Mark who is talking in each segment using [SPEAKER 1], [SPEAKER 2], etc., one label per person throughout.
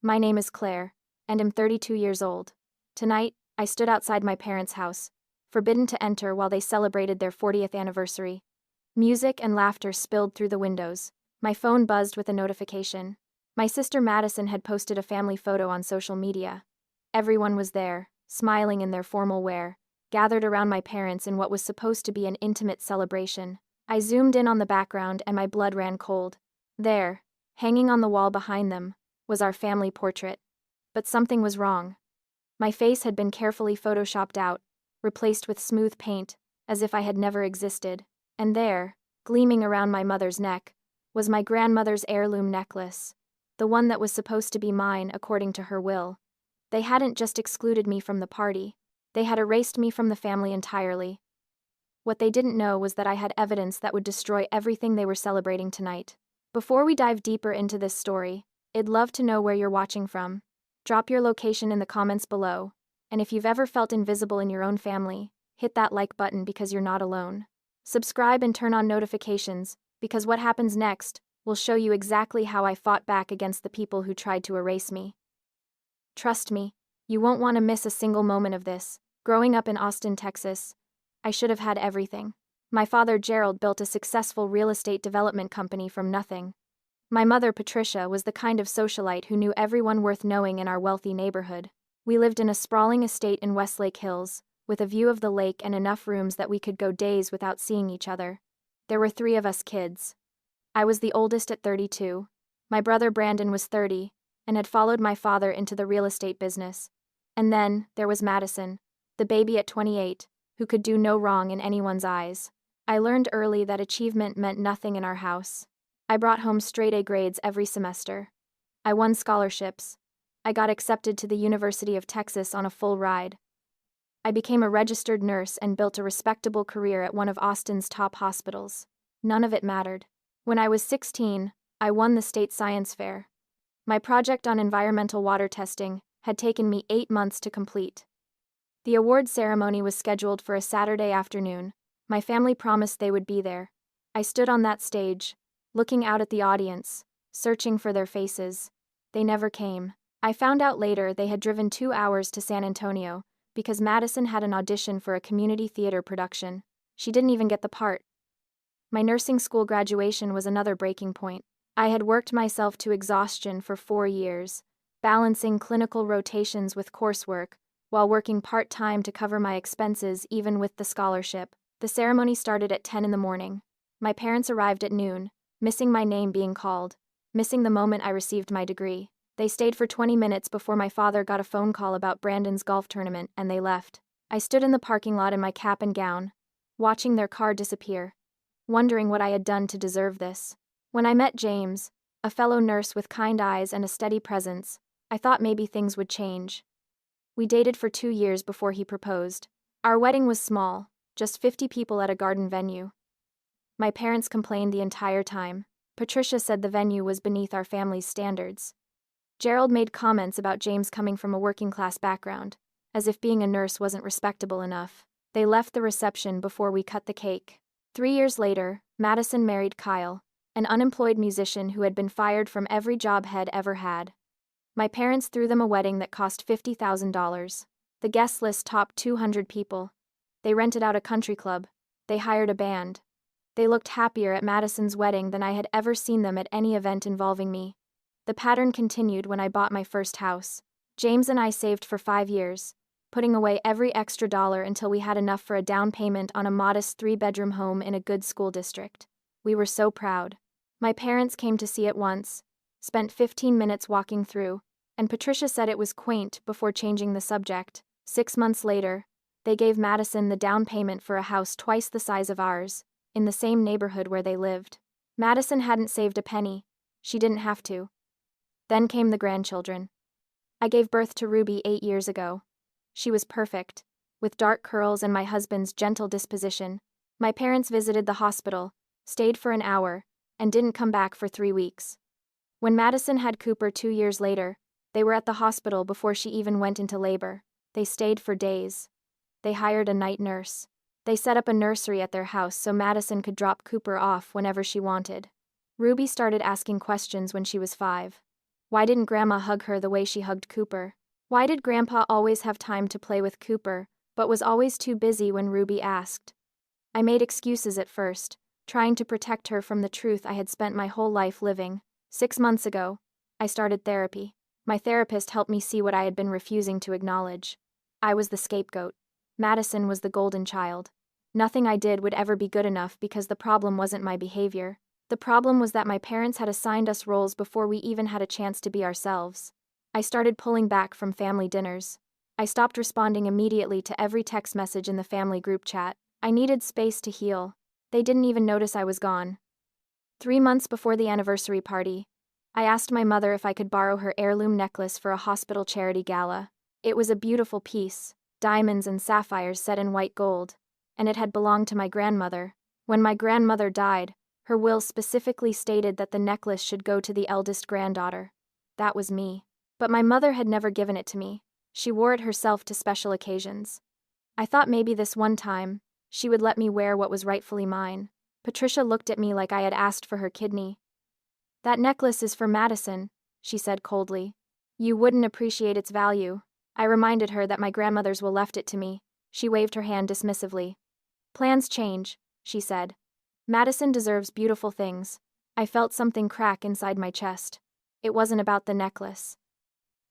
[SPEAKER 1] My name is Claire, and am 32 years old. Tonight, I stood outside my parents' house, forbidden to enter while they celebrated their 40th anniversary. Music and laughter spilled through the windows. My phone buzzed with a notification. My sister Madison had posted a family photo on social media. Everyone was there, smiling in their formal wear, gathered around my parents in what was supposed to be an intimate celebration. I zoomed in on the background and my blood ran cold. There, hanging on the wall behind them, was our family portrait. But something was wrong. My face had been carefully photoshopped out, replaced with smooth paint, as if I had never existed. And there, gleaming around my mother's neck, was my grandmother's heirloom necklace, the one that was supposed to be mine according to her will. They hadn't just excluded me from the party, they had erased me from the family entirely. What they didn't know was that I had evidence that would destroy everything they were celebrating tonight. Before we dive deeper into this story, I'd love to know where you're watching from. Drop your location in the comments below, and if you've ever felt invisible in your own family, hit that like button because you're not alone. Subscribe and turn on notifications, because what happens next will show you exactly how I fought back against the people who tried to erase me. Trust me, you won't want to miss a single moment of this. Growing up in Austin, Texas, I should have had everything. My father, Gerald, built a successful real estate development company from nothing. My mother, Patricia, was the kind of socialite who knew everyone worth knowing in our wealthy neighborhood. We lived in a sprawling estate in Westlake Hills, with a view of the lake and enough rooms that we could go days without seeing each other. There were 3 of us kids. I was the oldest at 32. My brother Brandon was 30, and had followed my father into the real estate business. And then, there was Madison, the baby at 28, who could do no wrong in anyone's eyes. I learned early that achievement meant nothing in our house. I brought home straight A grades every semester. I won scholarships. I got accepted to the University of Texas on a full ride. I became a registered nurse and built a respectable career at one of Austin's top hospitals. None of it mattered. When I was 16, I won the state science fair. My project on environmental water testing had taken me 8 months to complete. The award ceremony was scheduled for a Saturday afternoon. My family promised they would be there. I stood on that stage, looking out at the audience, searching for their faces. They never came. I found out later they had driven 2 hours to San Antonio, because Madison had an audition for a community theater production. She didn't even get the part. My nursing school graduation was another breaking point. I had worked myself to exhaustion for 4 years, balancing clinical rotations with coursework, while working part-time to cover my expenses even with the scholarship. The ceremony started at 10 in the morning. My parents arrived at noon, missing my name being called, missing the moment I received my degree. They stayed for 20 minutes before my father got a phone call about Brandon's golf tournament, and they left. I stood in the parking lot in my cap and gown, watching their car disappear, wondering what I had done to deserve this. When I met James, a fellow nurse with kind eyes and a steady presence, I thought maybe things would change. We dated for 2 years before he proposed. Our wedding was small, just 50 people at a garden venue. My parents complained the entire time. Patricia said the venue was beneath our family's standards. Gerald made comments about James coming from a working-class background, as if being a nurse wasn't respectable enough. They left the reception before we cut the cake. 3 years later, Madison married Kyle, an unemployed musician who had been fired from every job he'd ever had. My parents threw them a wedding that cost $50,000. The guest list topped 200 people. They rented out a country club. They hired a band. They looked happier at Madison's wedding than I had ever seen them at any event involving me. The pattern continued when I bought my first house. James and I saved for 5 years, putting away every extra dollar until we had enough for a down payment on a modest 3-bedroom home in a good school district. We were so proud. My parents came to see it once, spent 15 minutes walking through, and Patricia said it was quaint before changing the subject. 6 months later, they gave Madison the down payment for a house twice the size of ours, in the same neighborhood where they lived. Madison hadn't saved a penny. She didn't have to. Then came the grandchildren. I gave birth to Ruby 8 years ago. She was perfect, with dark curls and my husband's gentle disposition. My parents visited the hospital, stayed for an hour, and didn't come back for 3 weeks. When Madison had Cooper 2 years later, they were at the hospital before she even went into labor. They stayed for days. They hired a night nurse. They set up a nursery at their house so Madison could drop Cooper off whenever she wanted. Ruby started asking questions when she was 5. Why didn't Grandma hug her the way she hugged Cooper? Why did Grandpa always have time to play with Cooper, but was always too busy when Ruby asked? I made excuses at first, trying to protect her from the truth I had spent my whole life living. 6 months ago, I started therapy. My therapist helped me see what I had been refusing to acknowledge. I was the scapegoat. Madison was the golden child. Nothing I did would ever be good enough because the problem wasn't my behavior. The problem was that my parents had assigned us roles before we even had a chance to be ourselves. I started pulling back from family dinners. I stopped responding immediately to every text message in the family group chat. I needed space to heal. They didn't even notice I was gone. 3 months before the anniversary party, I asked my mother if I could borrow her heirloom necklace for a hospital charity gala. It was a beautiful piece, diamonds and sapphires set in white gold, and it had belonged to my grandmother. When my grandmother died, her will specifically stated that the necklace should go to the eldest granddaughter. That was me. But my mother had never given it to me. She wore it herself to special occasions. I thought maybe this one time, she would let me wear what was rightfully mine. Patricia looked at me like I had asked for her kidney. That necklace is for Madison, she said coldly. You wouldn't appreciate its value. I reminded her that my grandmother's will left it to me. She waved her hand dismissively. Plans change, she said. Madison deserves beautiful things. I felt something crack inside my chest. It wasn't about the necklace.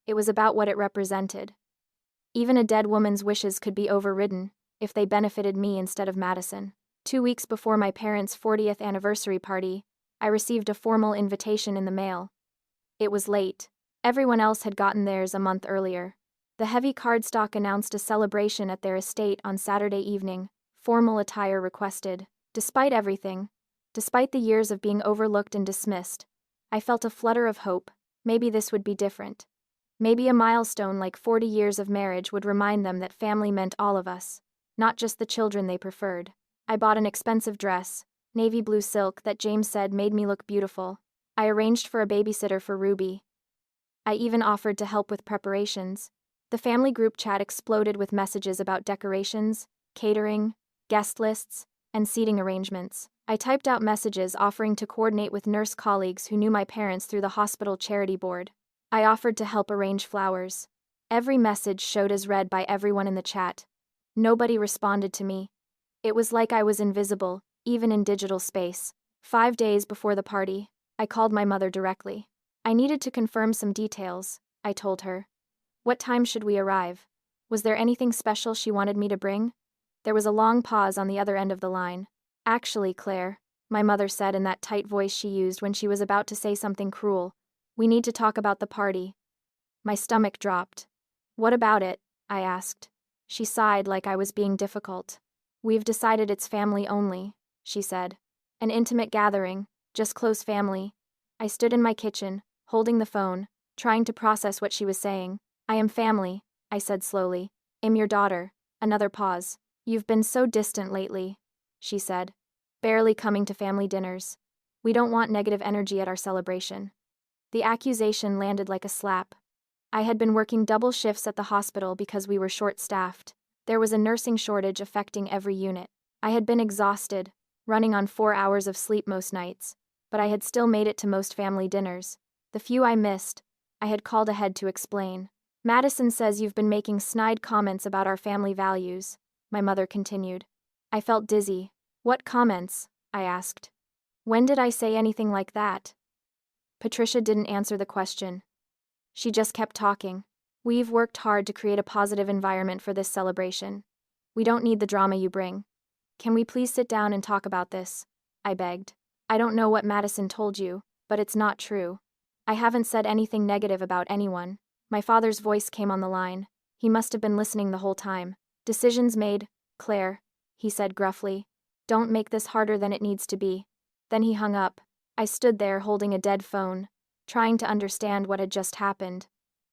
[SPEAKER 1] It was about what it represented. Even a dead woman's wishes could be overridden if they benefited me instead of Madison. 2 weeks before my parents' 40th anniversary party, I received a formal invitation in the mail. It was late. Everyone else had gotten theirs a month earlier. The heavy cardstock announced a celebration at their estate on Saturday evening, formal attire requested. Despite everything, despite the years of being overlooked and dismissed, I felt a flutter of hope. Maybe this would be different. Maybe a milestone like 40 years of marriage would remind them that family meant all of us, not just the children they preferred. I bought an expensive dress, navy blue silk that James said made me look beautiful. I arranged for a babysitter for Ruby. I even offered to help with preparations. The family group chat exploded with messages about decorations, catering, guest lists, and seating arrangements. I typed out messages offering to coordinate with nurse colleagues who knew my parents through the hospital charity board. I offered to help arrange flowers. Every message showed as read by everyone in the chat. Nobody responded to me. It was like I was invisible, even in digital space. 5 days before the party, I called my mother directly. I needed to confirm some details, I told her. What time should we arrive? Was there anything special she wanted me to bring? There was a long pause on the other end of the line. Actually, Claire, my mother said in that tight voice she used when she was about to say something cruel, we need to talk about the party. My stomach dropped. What about it? I asked. She sighed like I was being difficult. We've decided it's family only, she said. An intimate gathering, just close family. I stood in my kitchen, holding the phone, trying to process what she was saying. I am family, I said slowly. I'm your daughter. Another pause. You've been so distant lately, she said. Barely coming to family dinners. We don't want negative energy at our celebration. The accusation landed like a slap. I had been working double shifts at the hospital because we were short-staffed. There was a nursing shortage affecting every unit. I had been exhausted, running on 4 hours of sleep most nights, but I had still made it to most family dinners. The few I missed, I had called ahead to explain. Madison says you've been making snide comments about our family values, my mother continued. I felt dizzy. What comments? I asked. When did I say anything like that? Patricia didn't answer the question. She just kept talking. We've worked hard to create a positive environment for this celebration. We don't need the drama you bring. Can we please sit down and talk about this? I begged. I don't know what Madison told you, but it's not true. I haven't said anything negative about anyone. My father's voice came on the line. He must have been listening the whole time. Decisions made, Claire, he said gruffly. Don't make this harder than it needs to be. Then he hung up. I stood there holding a dead phone, trying to understand what had just happened.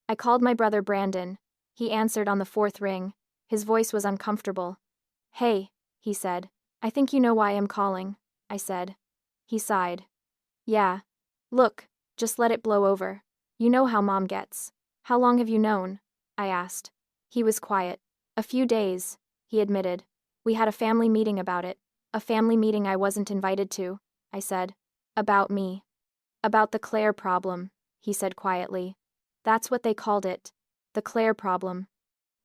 [SPEAKER 1] I called my brother Brandon. He answered on the 4th ring. His voice was uncomfortable. Hey, he said. I think you know why I'm calling, I said. He sighed. Yeah. Look, just let it blow over. You know how Mom gets. How long have you known? I asked. He was quiet. A few days, he admitted. We had a family meeting about it. A family meeting I wasn't invited to, I said. About me. About the Claire problem, he said quietly. That's what they called it. The Claire problem.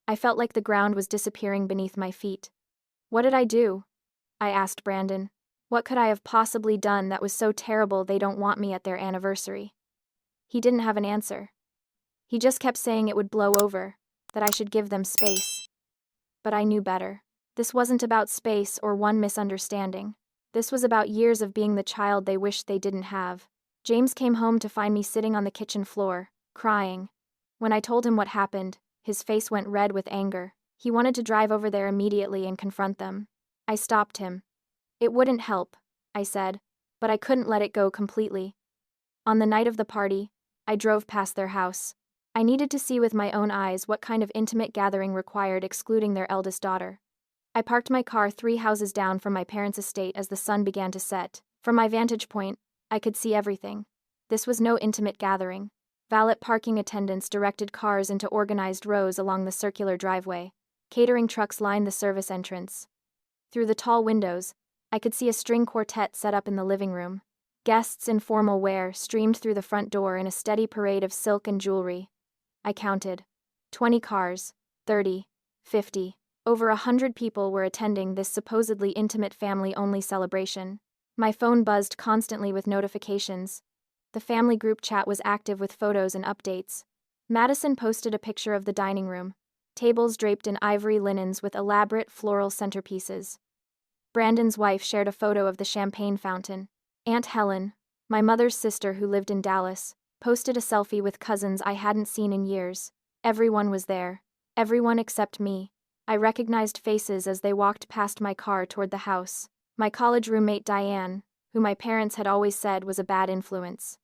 [SPEAKER 1] I felt like the ground was disappearing beneath my feet. What did I do? I asked Brandon. What could I have possibly done that was so terrible they don't want me at their anniversary? He didn't have an answer. He just kept saying it would blow over, that I should give them space. But I knew better. This wasn't about space or one misunderstanding. This was about years of being the child they wished they didn't have. James came home to find me sitting on the kitchen floor, crying. When I told him what happened, his face went red with anger. He wanted to drive over there immediately and confront them. I stopped him. It wouldn't help, I said, but I couldn't let it go completely. On the night of the party, I drove past their house. I needed to see with my own eyes what kind of intimate gathering required excluding their eldest daughter. I parked my car 3 houses down from my parents' estate as the sun began to set. From my vantage point, I could see everything. This was no intimate gathering. Valet parking attendants directed cars into organized rows along the circular driveway. Catering trucks lined the service entrance. Through the tall windows, I could see a string quartet set up in the living room. Guests in formal wear streamed through the front door in a steady parade of silk and jewelry. I counted. 20 cars, 30, 50. Over 100 people were attending this supposedly intimate family-only celebration. My phone buzzed constantly with notifications. The family group chat was active with photos and updates. Madison posted a picture of the dining room, tables draped in ivory linens with elaborate floral centerpieces. Brandon's wife shared a photo of the champagne fountain. Aunt Helen, my mother's sister who lived in Dallas, posted a selfie with cousins I hadn't seen in years. Everyone was there. Everyone except me. I recognized faces as they walked past my car toward the house. My college roommate Diane, who my parents had always said was a bad influence.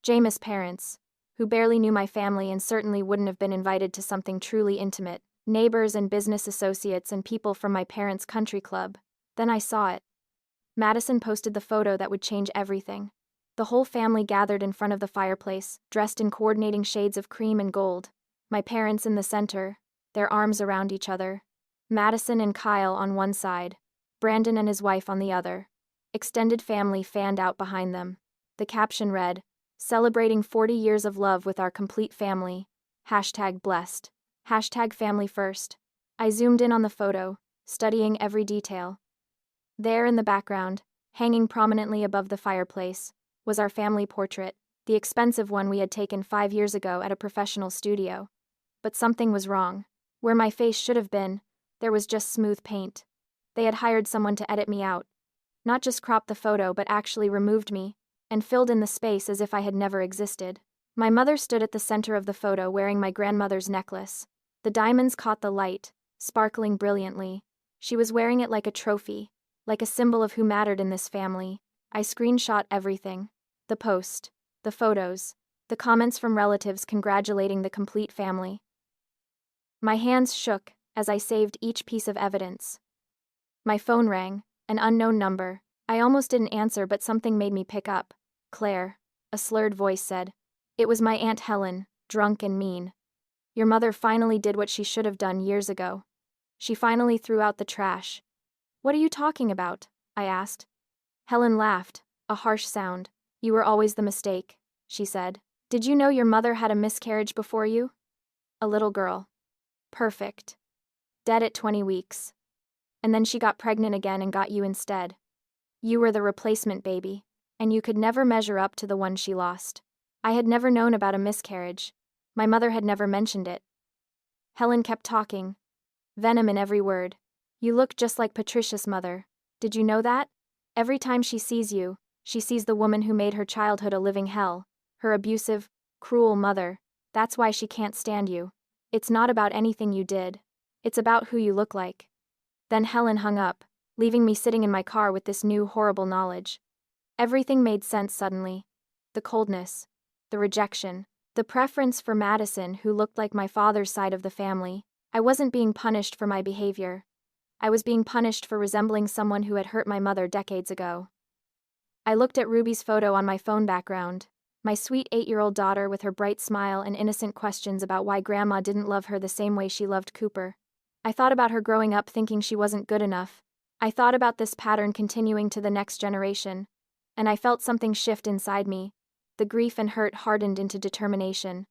[SPEAKER 1] Jameis' parents, who barely knew my family and certainly wouldn't have been invited to something truly intimate. Neighbors and business associates and people from my parents' country club. Then I saw it. Madison posted the photo that would change everything. The whole family gathered in front of the fireplace, dressed in coordinating shades of cream and gold. My parents in the center, their arms around each other. Madison and Kyle on one side, Brandon and his wife on the other. Extended family fanned out behind them. The caption read, "Celebrating 40 years of love with our complete family. #blessed. #family first." I zoomed in on the photo, studying every detail. There in the background, hanging prominently above the fireplace, was our family portrait, the expensive one we had taken 5 years ago at a professional studio. But something was wrong. Where my face should have been, there was just smooth paint. They had hired someone to edit me out. Not just cropped the photo but actually removed me, and filled in the space as if I had never existed. My mother stood at the center of the photo wearing my grandmother's necklace. The diamonds caught the light, sparkling brilliantly. She was wearing it like a trophy, like a symbol of who mattered in this family. I screenshot everything. The post, the photos, the comments from relatives congratulating the complete family. My hands shook as I saved each piece of evidence. My phone rang, an unknown number. I almost didn't answer but something made me pick up. "Claire," a slurred voice said. It was my Aunt Helen, drunk and mean. "Your mother finally did what she should have done years ago. She finally threw out the trash." "What are you talking about?" I asked. Helen laughed, a harsh sound. "You were always the mistake," she said. "Did you know your mother had a miscarriage before you? A little girl. Perfect. Dead at 20 weeks. And then she got pregnant again and got you instead. You were the replacement baby, and you could never measure up to the one she lost." I had never known about a miscarriage. My mother had never mentioned it. Helen kept talking, venom in every word. "You look just like Patricia's mother. Did you know that? Every time she sees you, she sees the woman who made her childhood a living hell, her abusive, cruel mother. That's why she can't stand you. It's not about anything you did. It's about who you look like." Then Helen hung up, leaving me sitting in my car with this new horrible knowledge. Everything made sense suddenly. The coldness, the rejection, the preference for Madison, who looked like my father's side of the family. I wasn't being punished for my behavior. I was being punished for resembling someone who had hurt my mother decades ago. I looked at Ruby's photo on my phone background. My sweet 8-year-old daughter with her bright smile and innocent questions about why Grandma didn't love her the same way she loved Cooper. I thought about her growing up thinking she wasn't good enough. I thought about this pattern continuing to the next generation. And I felt something shift inside me. The grief and hurt hardened into determination.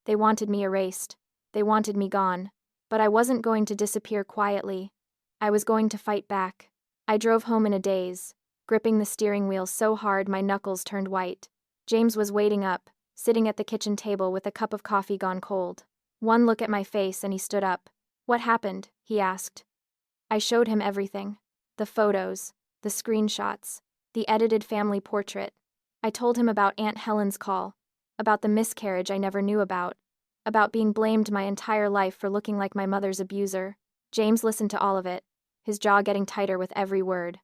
[SPEAKER 1] They wanted me erased. They wanted me gone. But I wasn't going to disappear quietly. I was going to fight back. I drove home in a daze, gripping the steering wheel so hard my knuckles turned white. James was waiting up, sitting at the kitchen table with a cup of coffee gone cold. One look at my face and he stood up. "What happened?" he asked. I showed him everything. The photos, the screenshots, the edited family portrait. I told him about Aunt Helen's call, about the miscarriage I never knew about being blamed my entire life for looking like my mother's abuser. James listened to all of it, his jaw getting tighter with every word.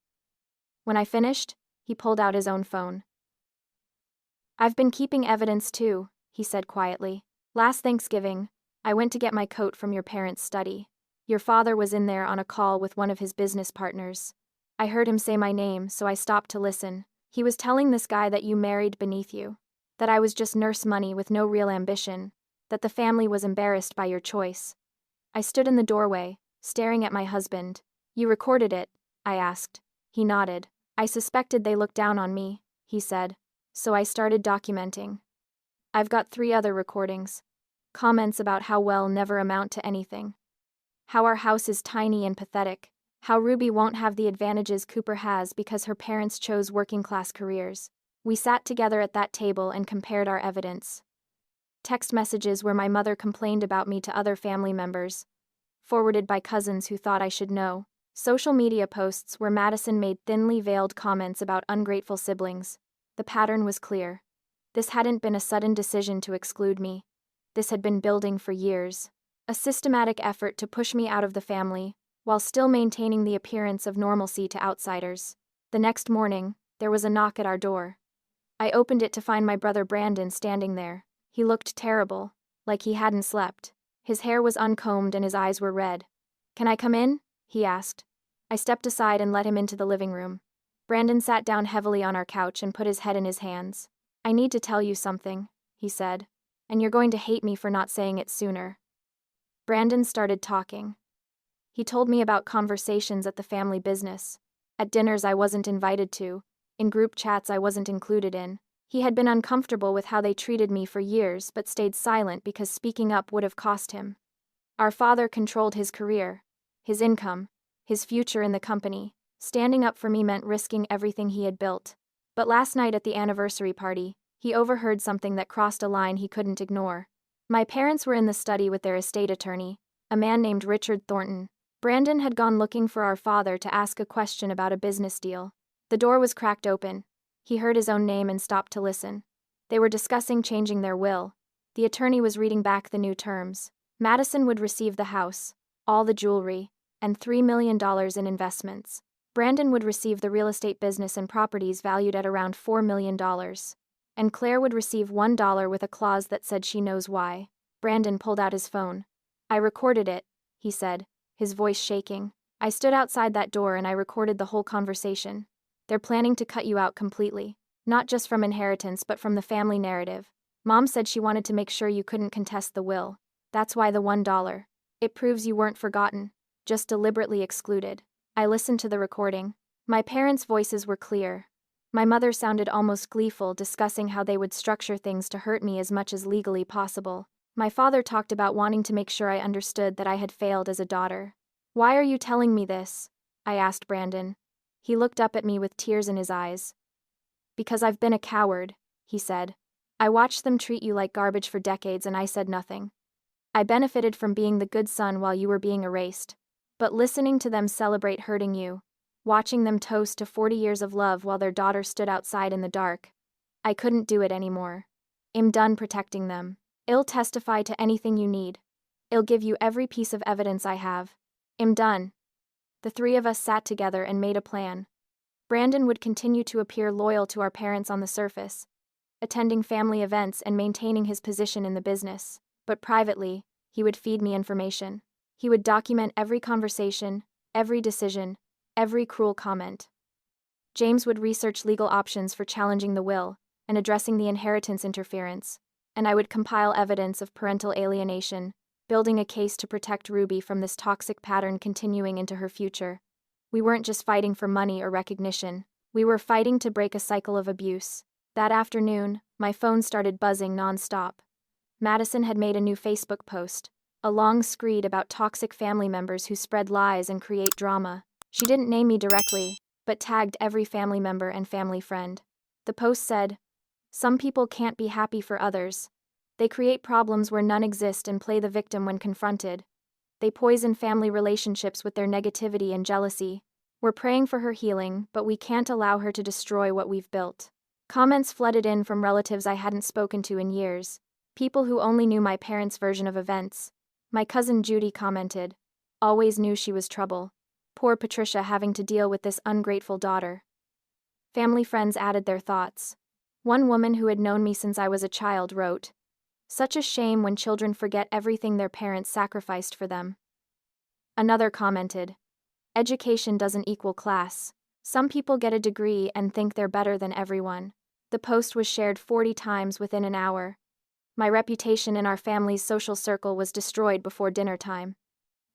[SPEAKER 1] When I finished, he pulled out his own phone. "I've been keeping evidence too," he said quietly. "Last Thanksgiving, I went to get my coat from your parents' study. Your father was in there on a call with one of his business partners. I heard him say my name, so I stopped to listen. He was telling this guy that you married beneath you, that I was just nurse money with no real ambition, that the family was embarrassed by your choice." I stood in the doorway, staring at my husband. "You recorded it?" I asked. He nodded. "I suspected they looked down on me," he said. "So I started documenting. I've got 3 other recordings. Comments about how well never amount to anything. How our house is tiny and pathetic. How Ruby won't have the advantages Cooper has because her parents chose working-class careers." We sat together at that table and compared our evidence. Text messages where my mother complained about me to other family members, forwarded by cousins who thought I should know. Social media posts where Madison made thinly veiled comments about ungrateful siblings. The pattern was clear. This hadn't been a sudden decision to exclude me. This had been building for years. A systematic effort to push me out of the family, while still maintaining the appearance of normalcy to outsiders. The next morning, there was a knock at our door. I opened it to find my brother Brandon standing there. He looked terrible, like he hadn't slept. His hair was uncombed and his eyes were red. "Can I come in?" he asked. I stepped aside and let him into the living room. Brandon sat down heavily on our couch and put his head in his hands. "I need to tell you something," he said. "And you're going to hate me for not saying it sooner." Brandon started talking. He told me about conversations at the family business, at dinners I wasn't invited to, in group chats I wasn't included in. He had been uncomfortable with how they treated me for years but stayed silent because speaking up would have cost him. Our father controlled his career, his income, his future in the company. Standing up for me meant risking everything he had built. But last night at the anniversary party, he overheard something that crossed a line he couldn't ignore. My parents were in the study with their estate attorney, a man named Richard Thornton. Brandon had gone looking for our father to ask a question about a business deal. The door was cracked open. He heard his own name and stopped to listen. They were discussing changing their will. The attorney was reading back the new terms. Madison would receive the house, all the jewelry, and $3 million in investments. Brandon would receive the real estate business and properties valued at around $4 million. And Claire would receive $1 with a clause that said she knows why. Brandon pulled out his phone. "I recorded it," he said, his voice shaking. "I stood outside that door and I recorded the whole conversation. They're planning to cut you out completely. Not just from inheritance but from the family narrative. Mom said she wanted to make sure you couldn't contest the will. That's why the $1. It proves you weren't forgotten, just deliberately excluded." I listened to the recording. My parents' voices were clear. My mother sounded almost gleeful, discussing how they would structure things to hurt me as much as legally possible. My father talked about wanting to make sure I understood that I had failed as a daughter. "Why are you telling me this?" I asked Brandon. He looked up at me with tears in his eyes. "Because I've been a coward," he said. "I watched them treat you like garbage for decades and I said nothing. I benefited from being the good son while you were being erased. But listening to them celebrate hurting you, watching them toast to 40 years of love while their daughter stood outside in the dark, I couldn't do it anymore. I'm done protecting them. I'll testify to anything you need. I'll give you every piece of evidence I have. I'm done." The 3 of us sat together and made a plan. Brandon would continue to appear loyal to our parents on the surface, attending family events and maintaining his position in the business. But privately, he would feed me information. He would document every conversation, every decision, every cruel comment. James would research legal options for challenging the will and addressing the inheritance interference, and I would compile evidence of parental alienation, building a case to protect Ruby from this toxic pattern continuing into her future. We weren't just fighting for money or recognition. We were fighting to break a cycle of abuse. That afternoon, my phone started buzzing nonstop. Madison had made a new Facebook post, a long screed about toxic family members who spread lies and create drama. She didn't name me directly, but tagged every family member and family friend. The post said, "Some people can't be happy for others. They create problems where none exist and play the victim when confronted. They poison family relationships with their negativity and jealousy. We're praying for her healing, but we can't allow her to destroy what we've built." Comments flooded in from relatives I hadn't spoken to in years, people who only knew my parents' version of events. My cousin Judy commented, "Always knew she was trouble. Poor Patricia having to deal with this ungrateful daughter." Family friends added their thoughts. One woman who had known me since I was a child wrote, "Such a shame when children forget everything their parents sacrificed for them." Another commented, "Education doesn't equal class. Some people get a degree and think they're better than everyone." The post was shared 40 times within an hour. My reputation in our family's social circle was destroyed before dinner time.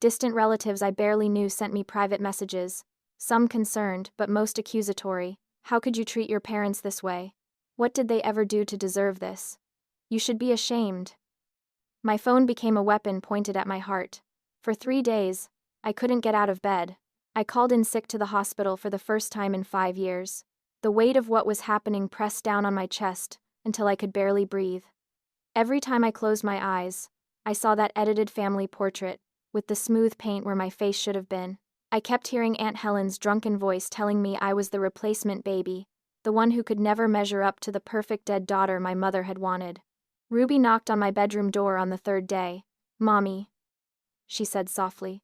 [SPEAKER 1] Distant relatives I barely knew sent me private messages, some concerned but most accusatory. "How could you treat your parents this way? What did they ever do to deserve this? You should be ashamed." My phone became a weapon pointed at my heart. For 3 days, I couldn't get out of bed. I called in sick to the hospital for the first time in 5 years. The weight of what was happening pressed down on my chest until I could barely breathe. Every time I closed my eyes, I saw that edited family portrait, with the smooth paint where my face should have been. I kept hearing Aunt Helen's drunken voice telling me I was the replacement baby, the one who could never measure up to the perfect dead daughter my mother had wanted. Ruby knocked on my bedroom door on the 3rd day. "Mommy," she said softly.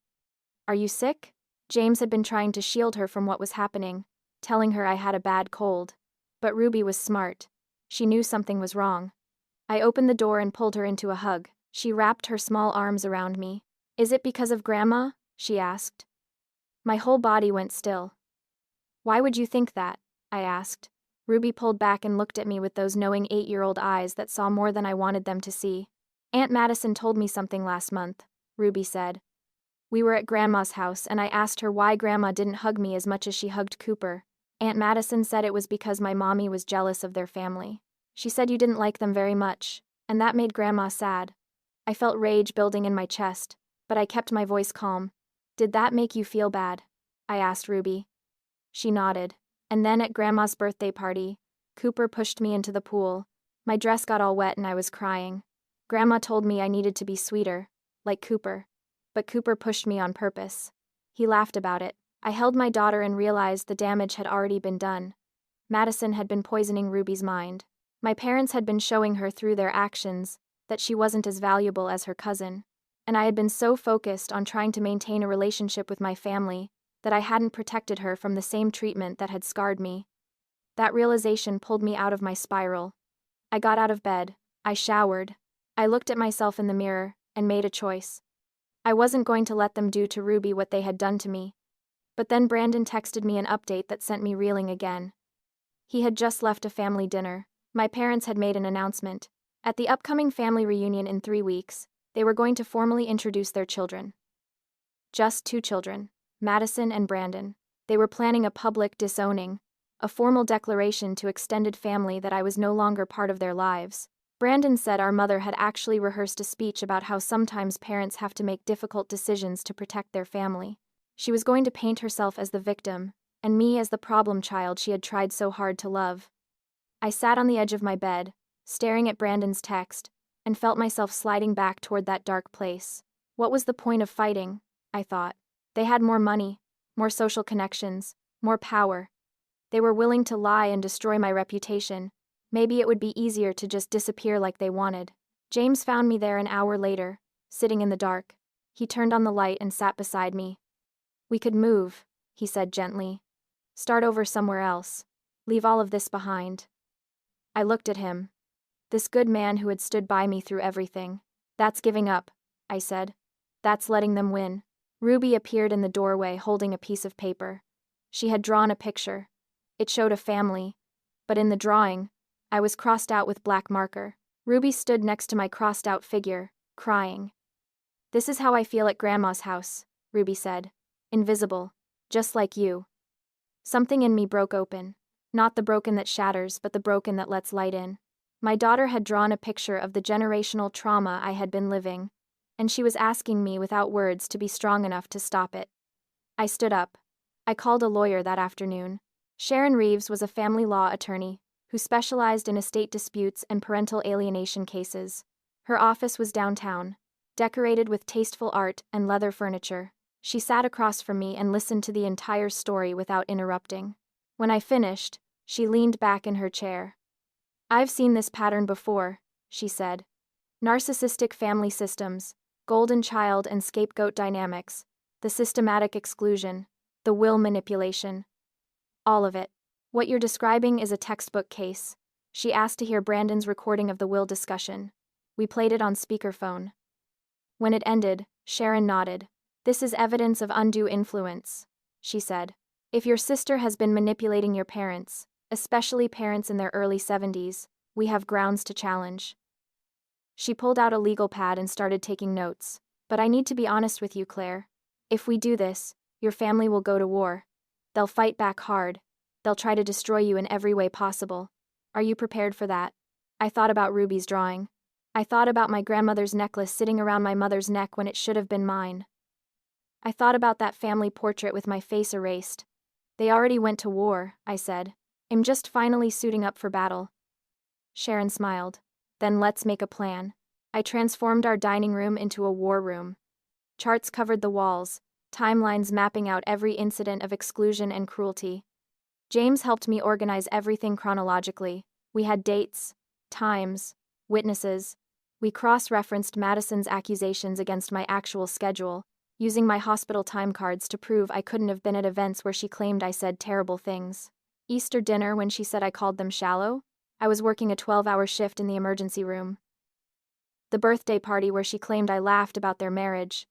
[SPEAKER 1] "Are you sick?" James had been trying to shield her from what was happening, telling her I had a bad cold. But Ruby was smart. She knew something was wrong. I opened the door and pulled her into a hug. She wrapped her small arms around me. "Is it because of Grandma?" she asked. My whole body went still. "Why would you think that?" I asked. Ruby pulled back and looked at me with those knowing 8-year-old eyes that saw more than I wanted them to see. "Aunt Madison told me something last month," Ruby said. "We were at Grandma's house and I asked her why Grandma didn't hug me as much as she hugged Cooper. Aunt Madison said it was because my mommy was jealous of their family. She said you didn't like them very much, and that made Grandma sad." I felt rage building in my chest, but I kept my voice calm. "Did that make you feel bad?" I asked Ruby. She nodded. "And then at Grandma's birthday party, Cooper pushed me into the pool. My dress got all wet and I was crying. Grandma told me I needed to be sweeter, like Cooper. But Cooper pushed me on purpose." He laughed about it. I held my daughter and realized the damage had already been done. Madison had been poisoning Ruby's mind. My parents had been showing her through their actions that she wasn't as valuable as her cousin. And I had been so focused on trying to maintain a relationship with my family that I hadn't protected her from the same treatment that had scarred me. That realization pulled me out of my spiral. I got out of bed. I showered. I looked at myself in the mirror and made a choice. I wasn't going to let them do to Ruby what they had done to me. But then Brandon texted me an update that sent me reeling again. He had just left a family dinner. My parents had made an announcement. At the upcoming family reunion in 3 weeks, they were going to formally introduce their children. Just 2 children, Madison and Brandon. They were planning a public disowning, a formal declaration to extended family that I was no longer part of their lives. Brandon said our mother had actually rehearsed a speech about how sometimes parents have to make difficult decisions to protect their family. She was going to paint herself as the victim, and me as the problem child she had tried so hard to love. I sat on the edge of my bed, staring at Brandon's text, and felt myself sliding back toward that dark place. What was the point of fighting? I thought. They had more money, more social connections, more power. They were willing to lie and destroy my reputation. Maybe it would be easier to just disappear like they wanted. James found me there an hour later, sitting in the dark. He turned on the light and sat beside me. "We could move," he said gently. "Start over somewhere else. Leave all of this behind." I looked at him. This good man who had stood by me through everything. "That's giving up," I said. "That's letting them win." Ruby appeared in the doorway holding a piece of paper. She had drawn a picture. It showed a family, but in the drawing, I was crossed out with black marker. Ruby stood next to my crossed-out figure, crying. "This is how I feel at Grandma's house," Ruby said. "Invisible. Just like you." Something in me broke open. Not the broken that shatters, but the broken that lets light in. My daughter had drawn a picture of the generational trauma I had been living, and she was asking me without words to be strong enough to stop it. I stood up. I called a lawyer that afternoon. Sharon Reeves was a family law attorney who specialized in estate disputes and parental alienation cases. Her office was downtown, decorated with tasteful art and leather furniture. She sat across from me and listened to the entire story without interrupting. When I finished, she leaned back in her chair. "I've seen this pattern before," she said. "Narcissistic family systems, golden child and scapegoat dynamics, the systematic exclusion, the will manipulation. All of it. What you're describing is a textbook case." She asked to hear Brandon's recording of the will discussion. We played it on speakerphone. When it ended, Sharon nodded. "This is evidence of undue influence," she said. "If your sister has been manipulating your parents, especially parents in their early 70s, we have grounds to challenge." She pulled out a legal pad and started taking notes. "But I need to be honest with you, Claire. If we do this, your family will go to war. They'll fight back hard. They'll try to destroy you in every way possible. Are you prepared for that?" I thought about Ruby's drawing. I thought about my grandmother's necklace sitting around my mother's neck when it should have been mine. I thought about that family portrait with my face erased. "They already went to war," I said. "I'm just finally suiting up for battle." Sharon smiled. "Then let's make a plan." I transformed our dining room into a war room. Charts covered the walls, timelines mapping out every incident of exclusion and cruelty. James helped me organize everything chronologically. We had dates, times, witnesses. We cross-referenced Madison's accusations against my actual schedule, using my hospital time cards to prove I couldn't have been at events where she claimed I said terrible things. Easter dinner when she said I called them shallow. I was working a 12-hour shift in the emergency room. The birthday party where she claimed I laughed about their marriage.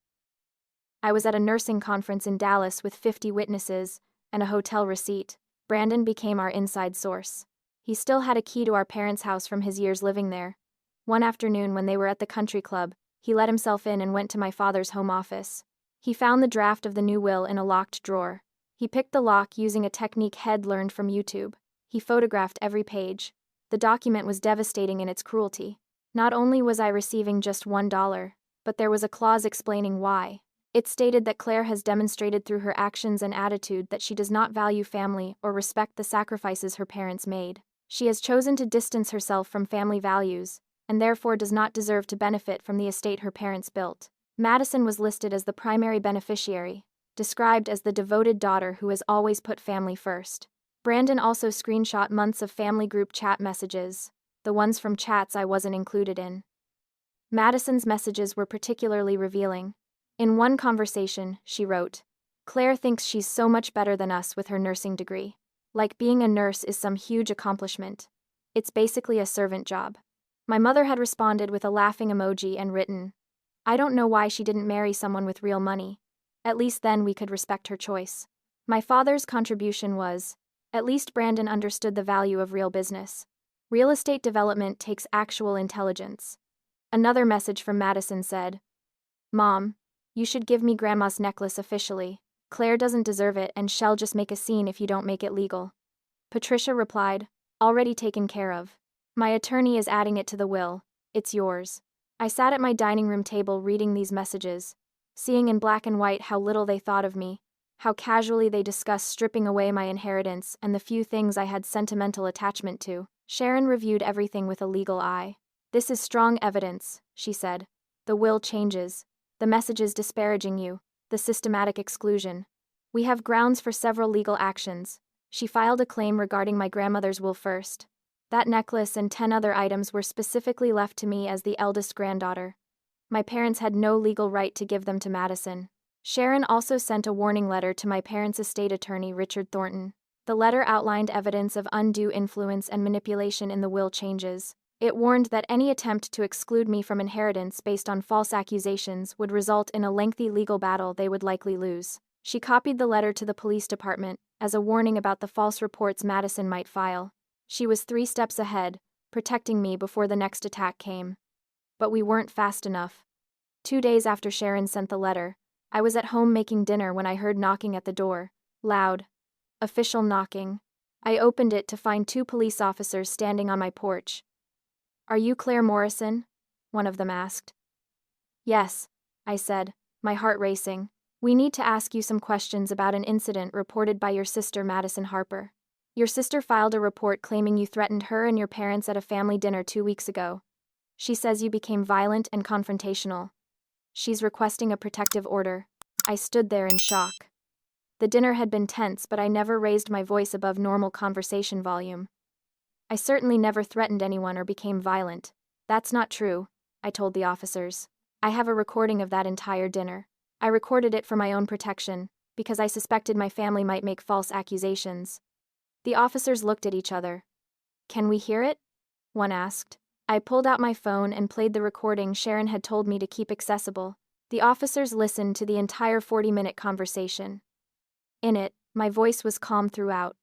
[SPEAKER 1] I was at a nursing conference in Dallas with 50 witnesses and a hotel receipt. Brandon became our inside source. He still had a key to our parents' house from his years living there. One afternoon when they were at the country club, he let himself in and went to my father's home office. He found the draft of the new will in a locked drawer. He picked the lock using a technique Head learned from YouTube. He photographed every page. The document was devastating in its cruelty. Not only was I receiving just $1, but there was a clause explaining why. It stated that Claire has demonstrated through her actions and attitude that she does not value family or respect the sacrifices her parents made. She has chosen to distance herself from family values, and therefore does not deserve to benefit from the estate her parents built. Madison was listed as the primary beneficiary, described as the devoted daughter who has always put family first. Brandon also screenshot months of family group chat messages, the ones from chats I wasn't included in. Madison's messages were particularly revealing. In one conversation, she wrote, "Claire thinks she's so much better than us with her nursing degree. Like being a nurse is some huge accomplishment. It's basically a servant job." My mother had responded with a laughing emoji and written, "I don't know why she didn't marry someone with real money. At least then we could respect her choice." My father's contribution was, "At least Brandon understood the value of real business. Real estate development takes actual intelligence." Another message from Madison said, "Mom, you should give me Grandma's necklace officially. Claire doesn't deserve it and she'll just make a scene if you don't make it legal." Patricia replied, "Already taken care of. My attorney is adding it to the will. It's yours." I sat at my dining room table reading these messages, seeing in black and white how little they thought of me, how casually they discussed stripping away my inheritance and the few things I had sentimental attachment to. Sharon reviewed everything with a legal eye. "This is strong evidence," she said. "The will changes. The messages disparaging you, the systematic exclusion. We have grounds for several legal actions." She filed a claim regarding my grandmother's will first. That necklace and 10 other items were specifically left to me as the eldest granddaughter. My parents had no legal right to give them to Madison. Sharon also sent a warning letter to my parents' estate attorney, Richard Thornton. The letter outlined evidence of undue influence and manipulation in the will changes. It warned that any attempt to exclude me from inheritance based on false accusations would result in a lengthy legal battle they would likely lose. She copied the letter to the police department as a warning about the false reports Madison might file. She was 3 steps ahead, protecting me before the next attack came. But we weren't fast enough. 2 days after Sharon sent the letter, I was at home making dinner when I heard knocking at the door. Loud. Official knocking. I opened it to find 2 police officers standing on my porch. "Are you Claire Morrison?" one of them asked. "Yes," I said, my heart racing. "We need to ask you some questions about an incident reported by your sister Madison Harper. Your sister filed a report claiming you threatened her and your parents at a family dinner 2 weeks ago. She says you became violent and confrontational. She's requesting a protective order." I stood there in shock. The dinner had been tense, but I never raised my voice above normal conversation volume. "I certainly never threatened anyone or became violent. That's not true," I told the officers. "I have a recording of that entire dinner. I recorded it for my own protection, because I suspected my family might make false accusations." The officers looked at each other. "Can we hear it?" one asked. I pulled out my phone and played the recording Sharon had told me to keep accessible. The officers listened to the entire 40-minute conversation. In it, my voice was calm throughout.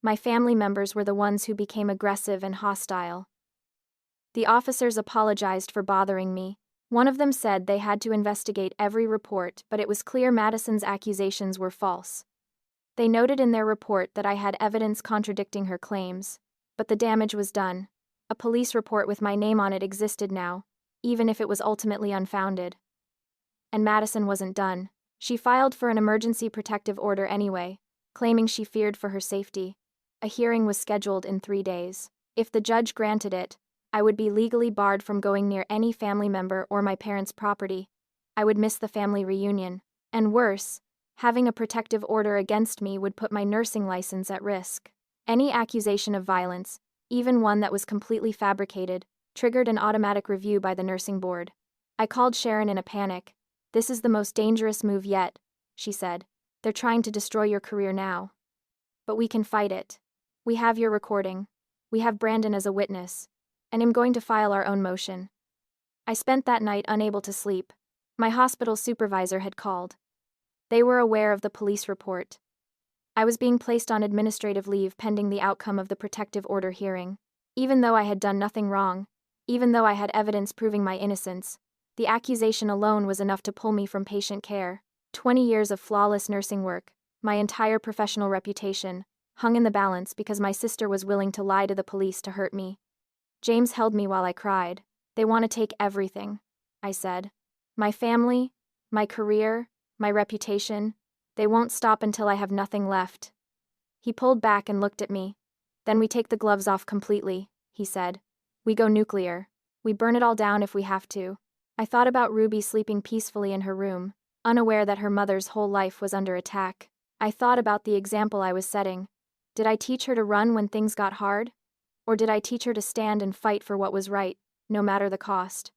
[SPEAKER 1] My family members were the ones who became aggressive and hostile. The officers apologized for bothering me. One of them said they had to investigate every report, but it was clear Madison's accusations were false. They noted in their report that I had evidence contradicting her claims, but the damage was done. A police report with my name on it existed now, even if it was ultimately unfounded. And Madison wasn't done. She filed for an emergency protective order anyway, claiming she feared for her safety. A hearing was scheduled in 3 days. If the judge granted it, I would be legally barred from going near any family member or my parents' property. I would miss the family reunion. And worse, having a protective order against me would put my nursing license at risk. Any accusation of violence, even one that was completely fabricated, triggered an automatic review by the nursing board. I called Sharon in a panic. "This is the most dangerous move yet," she said. "They're trying to destroy your career now. But we can fight it. We have your recording. We have Brandon as a witness. And I'm going to file our own motion." I spent that night unable to sleep. My hospital supervisor had called. They were aware of the police report. I was being placed on administrative leave pending the outcome of the protective order hearing. Even though I had done nothing wrong, even though I had evidence proving my innocence, the accusation alone was enough to pull me from patient care. 20 years of flawless nursing work, my entire professional reputation, hung in the balance because my sister was willing to lie to the police to hurt me. James held me while I cried. "They want to take everything," I said. "My family, my career, my reputation. They won't stop until I have nothing left." He pulled back and looked at me. "Then we take the gloves off completely," he said. "We go nuclear. We burn it all down if we have to." I thought about Ruby sleeping peacefully in her room, unaware that her mother's whole life was under attack. I thought about the example I was setting. Did I teach her to run when things got hard? Or did I teach her to stand and fight for what was right, no matter the cost?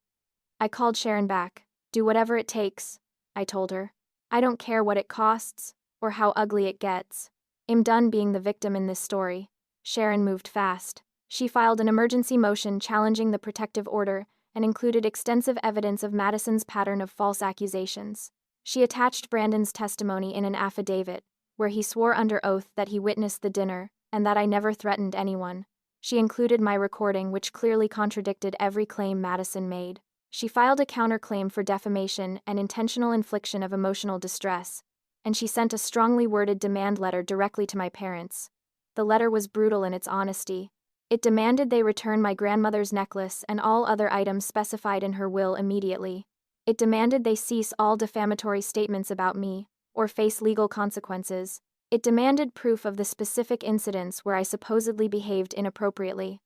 [SPEAKER 1] I called Sharon back. "Do whatever it takes," I told her. "I don't care what it costs, or how ugly it gets. I'm done being the victim in this story." Sharon moved fast. She filed an emergency motion challenging the protective order and included extensive evidence of Madison's pattern of false accusations. She attached Brandon's testimony in an affidavit, where he swore under oath that he witnessed the dinner and that I never threatened anyone. She included my recording, which clearly contradicted every claim Madison made. She filed a counterclaim for defamation and intentional infliction of emotional distress, and she sent a strongly worded demand letter directly to my parents. The letter was brutal in its honesty. It demanded they return my grandmother's necklace and all other items specified in her will immediately. It demanded they cease all defamatory statements about me, or face legal consequences. It demanded proof of the specific incidents where I supposedly behaved inappropriately,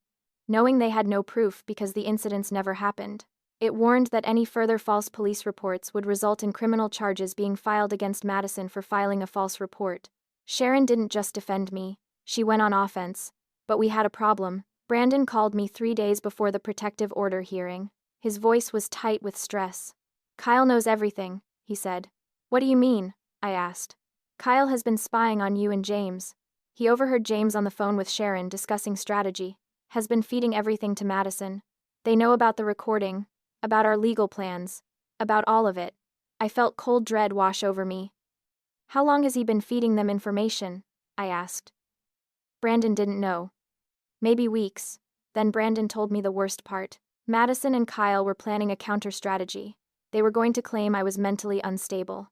[SPEAKER 1] knowing they had no proof because the incidents never happened. It warned that any further false police reports would result in criminal charges being filed against Madison for filing a false report. Sharon didn't just defend me, she went on offense. But we had a problem. Brandon called me 3 days before the protective order hearing. His voice was tight with stress. "Kyle knows everything," he said. "What do you mean?" I asked. "Kyle has been spying on you and James. He overheard James on the phone with Sharon discussing strategy, has been feeding everything to Madison. They know about the recording, about our legal plans, about all of it." I felt cold dread wash over me. "How long has he been feeding them information?" I asked. Brandon didn't know. "Maybe weeks." Then Brandon told me the worst part. Madison and Kyle were planning a counter-strategy. They were going to claim I was mentally unstable.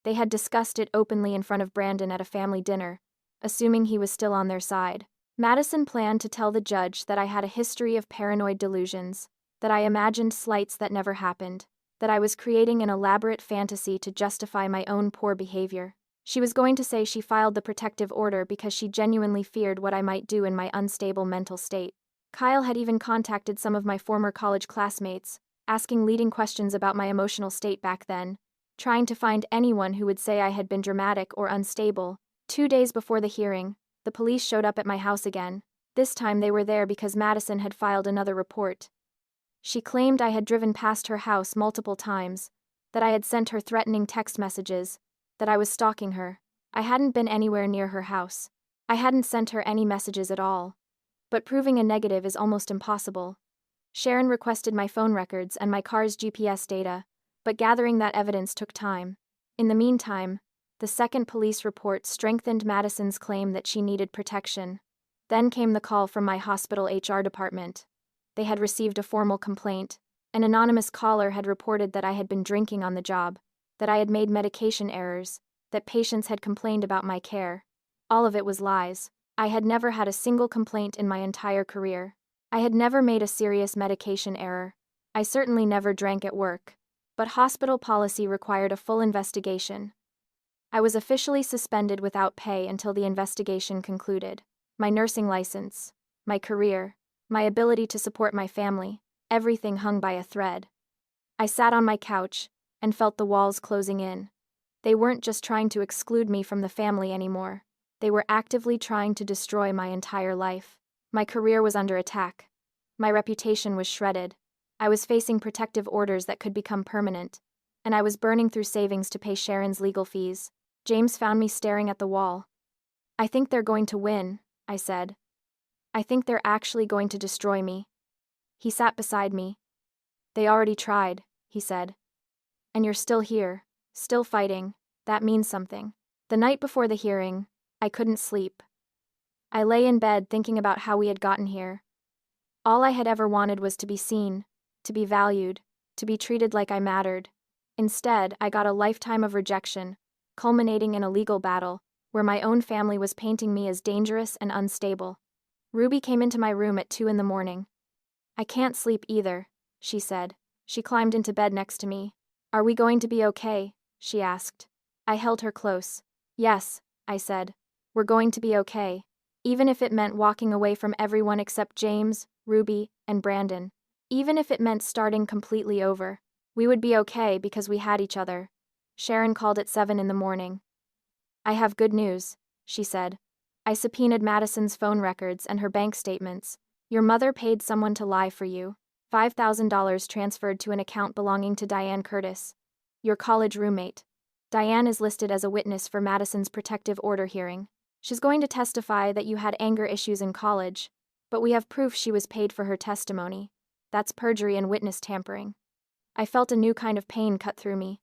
[SPEAKER 1] They had discussed it openly in front of Brandon at a family dinner, assuming he was still on their side. Madison planned to tell the judge that I had a history of paranoid delusions, that I imagined slights that never happened, that I was creating an elaborate fantasy to justify my own poor behavior. She was going to say she filed the protective order because she genuinely feared what I might do in my unstable mental state. Kyle had even contacted some of my former college classmates, asking leading questions about my emotional state back then, trying to find anyone who would say I had been dramatic or unstable. 2 days before the hearing, the police showed up at my house again. This time they were there because Madison had filed another report. She claimed I had driven past her house multiple times, that I had sent her threatening text messages, that I was stalking her. I hadn't been anywhere near her house. I hadn't sent her any messages at all. But proving a negative is almost impossible. Sharon requested my phone records and my car's GPS data, but gathering that evidence took time. In the meantime, the second police report strengthened Madison's claim that she needed protection. Then came the call from my hospital HR department. They had received a formal complaint. An anonymous caller had reported that I had been drinking on the job, that I had made medication errors, that patients had complained about my care. All of it was lies. I had never had a single complaint in my entire career. I had never made a serious medication error. I certainly never drank at work. But hospital policy required a full investigation. I was officially suspended without pay until the investigation concluded. My nursing license, my career, my ability to support my family, everything hung by a thread. I sat on my couch and felt the walls closing in. They weren't just trying to exclude me from the family anymore. They were actively trying to destroy my entire life. My career was under attack. My reputation was shredded. I was facing protective orders that could become permanent, and I was burning through savings to pay Sharon's legal fees. James found me staring at the wall. "I think they're going to win," I said. "I think they're actually going to destroy me." He sat beside me. "They already tried," he said. "And you're still here, still fighting. That means something." The night before the hearing, I couldn't sleep. I lay in bed thinking about how we had gotten here. All I had ever wanted was to be seen, to be valued, to be treated like I mattered. Instead, I got a lifetime of rejection, culminating in a legal battle, where my own family was painting me as dangerous and unstable. Ruby came into my room at 2 a.m. "I can't sleep either," she said. She climbed into bed next to me. "Are we going to be okay?" she asked. I held her close. "Yes," I said. "We're going to be okay. Even if it meant walking away from everyone except James, Ruby, and Brandon. Even if it meant starting completely over. We would be okay because we had each other." Sharon called at 7 a.m. "I have good news," she said. "I subpoenaed Madison's phone records and her bank statements. Your mother paid someone to lie for you. $5,000 transferred to an account belonging to Diane Curtis, your college roommate. Diane is listed as a witness for Madison's protective order hearing. She's going to testify that you had anger issues in college, but we have proof she was paid for her testimony. That's perjury and witness tampering." I felt a new kind of pain cut through me.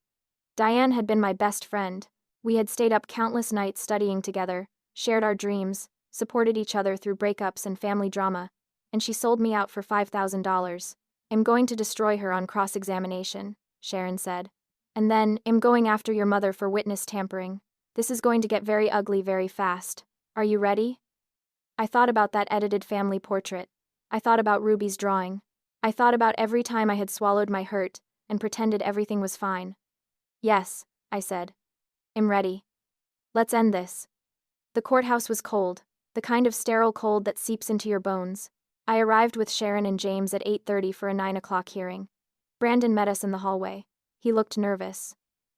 [SPEAKER 1] Diane had been my best friend. We had stayed up countless nights studying together, shared our dreams, supported each other through breakups and family drama, and she sold me out for $5,000. "I'm going to destroy her on cross-examination," Sharon said. "And then, I'm going after your mother for witness tampering. This is going to get very ugly very fast. Are you ready?" I thought about that edited family portrait. I thought about Ruby's drawing. I thought about every time I had swallowed my hurt and pretended everything was fine. "Yes," I said. "I'm ready. Let's end this." The courthouse was cold, the kind of sterile cold that seeps into your bones. I arrived with Sharon and James at 8:30 for a 9 o'clock hearing. Brandon met us in the hallway. He looked nervous.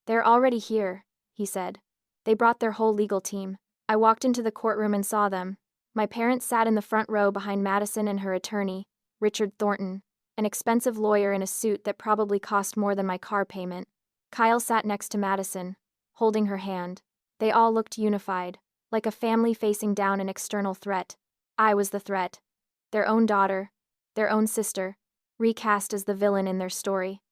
[SPEAKER 1] "They're already here," he said. "They brought their whole legal team." I walked into the courtroom and saw them. My parents sat in the front row behind Madison and her attorney, Richard Thornton, an expensive lawyer in a suit that probably cost more than my car payment. Kyle sat next to Madison, holding her hand. They all looked unified, like a family facing down an external threat. I was the threat. Their own daughter, their own sister, recast as the villain in their story.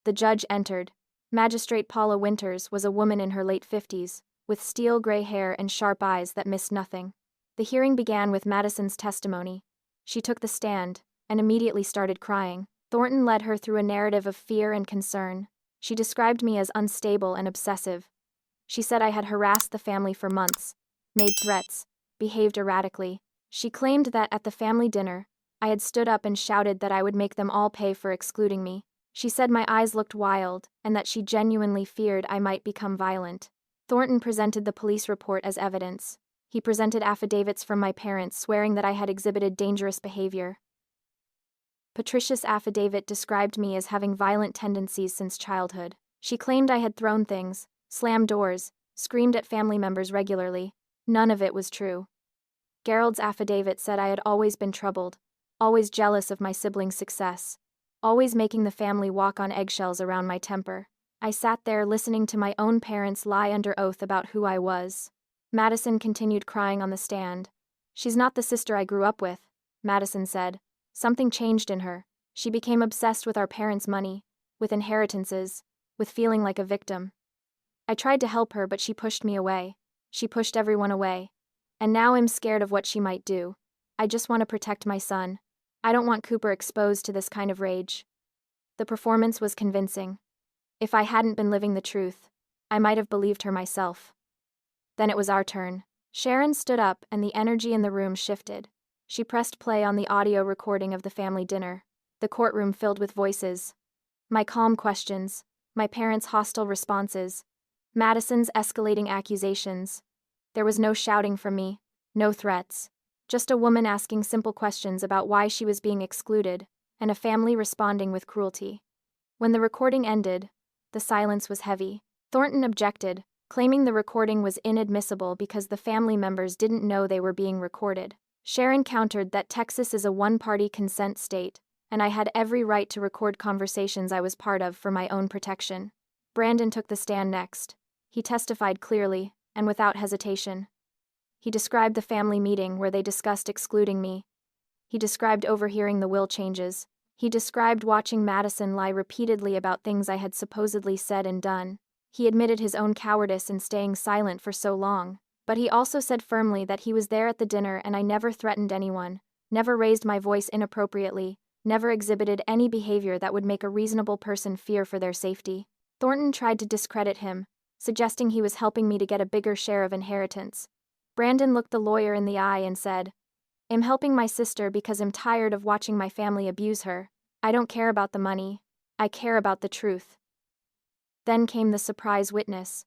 [SPEAKER 1] The judge entered. Magistrate Paula Winters was a woman in her late 50s, with steel gray hair and sharp eyes that missed nothing. The hearing began with Madison's testimony. She took the stand, and immediately started crying. Thornton led her through a narrative of fear and concern. She described me as unstable and obsessive. She said I had harassed the family for months, made threats, behaved erratically. She claimed that at the family dinner, I had stood up and shouted that I would make them all pay for excluding me. She said my eyes looked wild and that she genuinely feared I might become violent. Thornton presented the police report as evidence. He presented affidavits from my parents swearing that I had exhibited dangerous behavior. Patricia's affidavit described me as having violent tendencies since childhood. She claimed I had thrown things, slammed doors, screamed at family members regularly. None of it was true. Gerald's affidavit said I had always been troubled, always jealous of my siblings' success, always making the family walk on eggshells around my temper. I sat there listening to my own parents lie under oath about who I was. Madison continued crying on the stand. She's not the sister I grew up with, Madison said. Something changed in her. She became obsessed with our parents' money, with inheritances, with feeling like a victim. I tried to help her, but she pushed me away. She pushed everyone away. And now I'm scared of what she might do. I just want to protect my son. I don't want Cooper exposed to this kind of rage. The performance was convincing. If I hadn't been living the truth, I might have believed her myself. Then it was our turn. Sharon stood up and the energy in the room shifted. She pressed play on the audio recording of the family dinner. The courtroom filled with voices. My calm questions, my parents' hostile responses, Madison's escalating accusations. There was no shouting from me, no threats. Just a woman asking simple questions about why she was being excluded, and a family responding with cruelty. When the recording ended, the silence was heavy. Thornton objected, claiming the recording was inadmissible because the family members didn't know they were being recorded. Sharon countered that Texas is a one-party consent state, and I had every right to record conversations I was part of for my own protection. Brandon took the stand next. He testified clearly, and without hesitation. He described the family meeting where they discussed excluding me. He described overhearing the will changes. He described watching Madison lie repeatedly about things I had supposedly said and done. He admitted his own cowardice in staying silent for so long. But he also said firmly that he was there at the dinner and I never threatened anyone, never raised my voice inappropriately, never exhibited any behavior that would make a reasonable person fear for their safety. Thornton tried to discredit him, suggesting he was helping me to get a bigger share of inheritance. Brandon looked the lawyer in the eye and said, I'm helping my sister because I'm tired of watching my family abuse her. I don't care about the money. I care about the truth. Then came the surprise witness.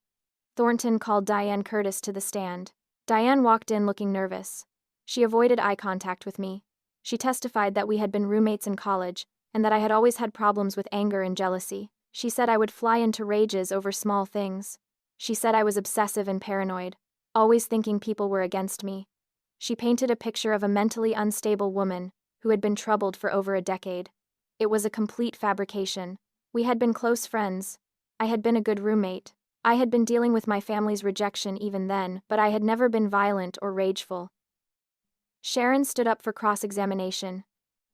[SPEAKER 1] Thornton called Diane Curtis to the stand. Diane walked in looking nervous. She avoided eye contact with me. She testified that we had been roommates in college, and that I had always had problems with anger and jealousy. She said I would fly into rages over small things. She said I was obsessive and paranoid, always thinking people were against me. She painted a picture of a mentally unstable woman who had been troubled for over a decade. It was a complete fabrication. We had been close friends. I had been a good roommate. I had been dealing with my family's rejection even then, but I had never been violent or rageful. Sharon stood up for cross-examination.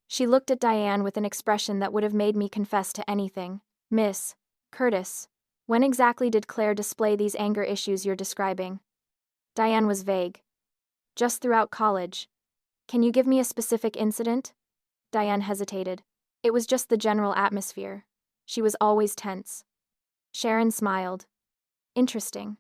[SPEAKER 1] She looked at Diane with an expression that would have made me confess to anything. Miss Curtis, when exactly did Claire display these anger issues you're describing? Diane was vague. Just throughout college. Can you give me a specific incident? Diane hesitated. It was just the general atmosphere. She was always tense. Sharon smiled. Interesting.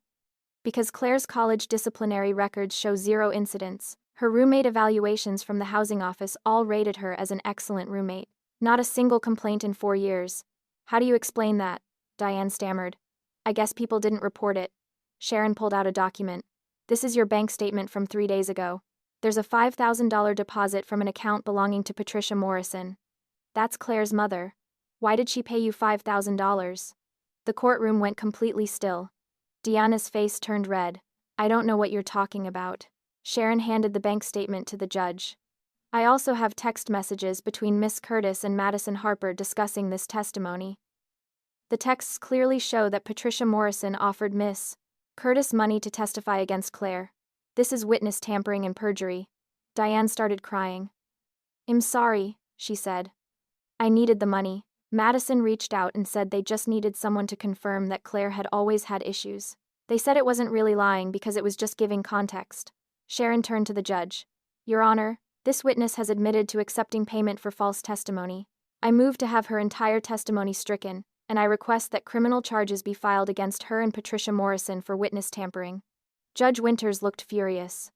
[SPEAKER 1] Because Claire's college disciplinary records show 0 incidents, her roommate evaluations from the housing office all rated her as an excellent roommate. Not a single complaint in 4 years. How do you explain that? Diane stammered. I guess people didn't report it. Sharon pulled out a document. This is your bank statement from 3 days ago. There's a $5,000 deposit from an account belonging to Patricia Morrison. That's Claire's mother. Why did she pay you $5,000? The courtroom went completely still. Deanna's face turned red. I don't know what you're talking about. Sharon handed the bank statement to the judge. I also have text messages between Miss Curtis and Madison Harper discussing this testimony. The texts clearly show that Patricia Morrison offered Miss Curtis money to testify against Claire. This is witness tampering and perjury. Diane started crying. I'm sorry, she said. I needed the money. Madison reached out and said they just needed someone to confirm that Claire had always had issues. They said it wasn't really lying because it was just giving context. Sharon turned to the judge. Your Honor, this witness has admitted to accepting payment for false testimony. I move to have her entire testimony stricken, and I request that criminal charges be filed against her and Patricia Morrison for witness tampering. Judge Winters looked furious.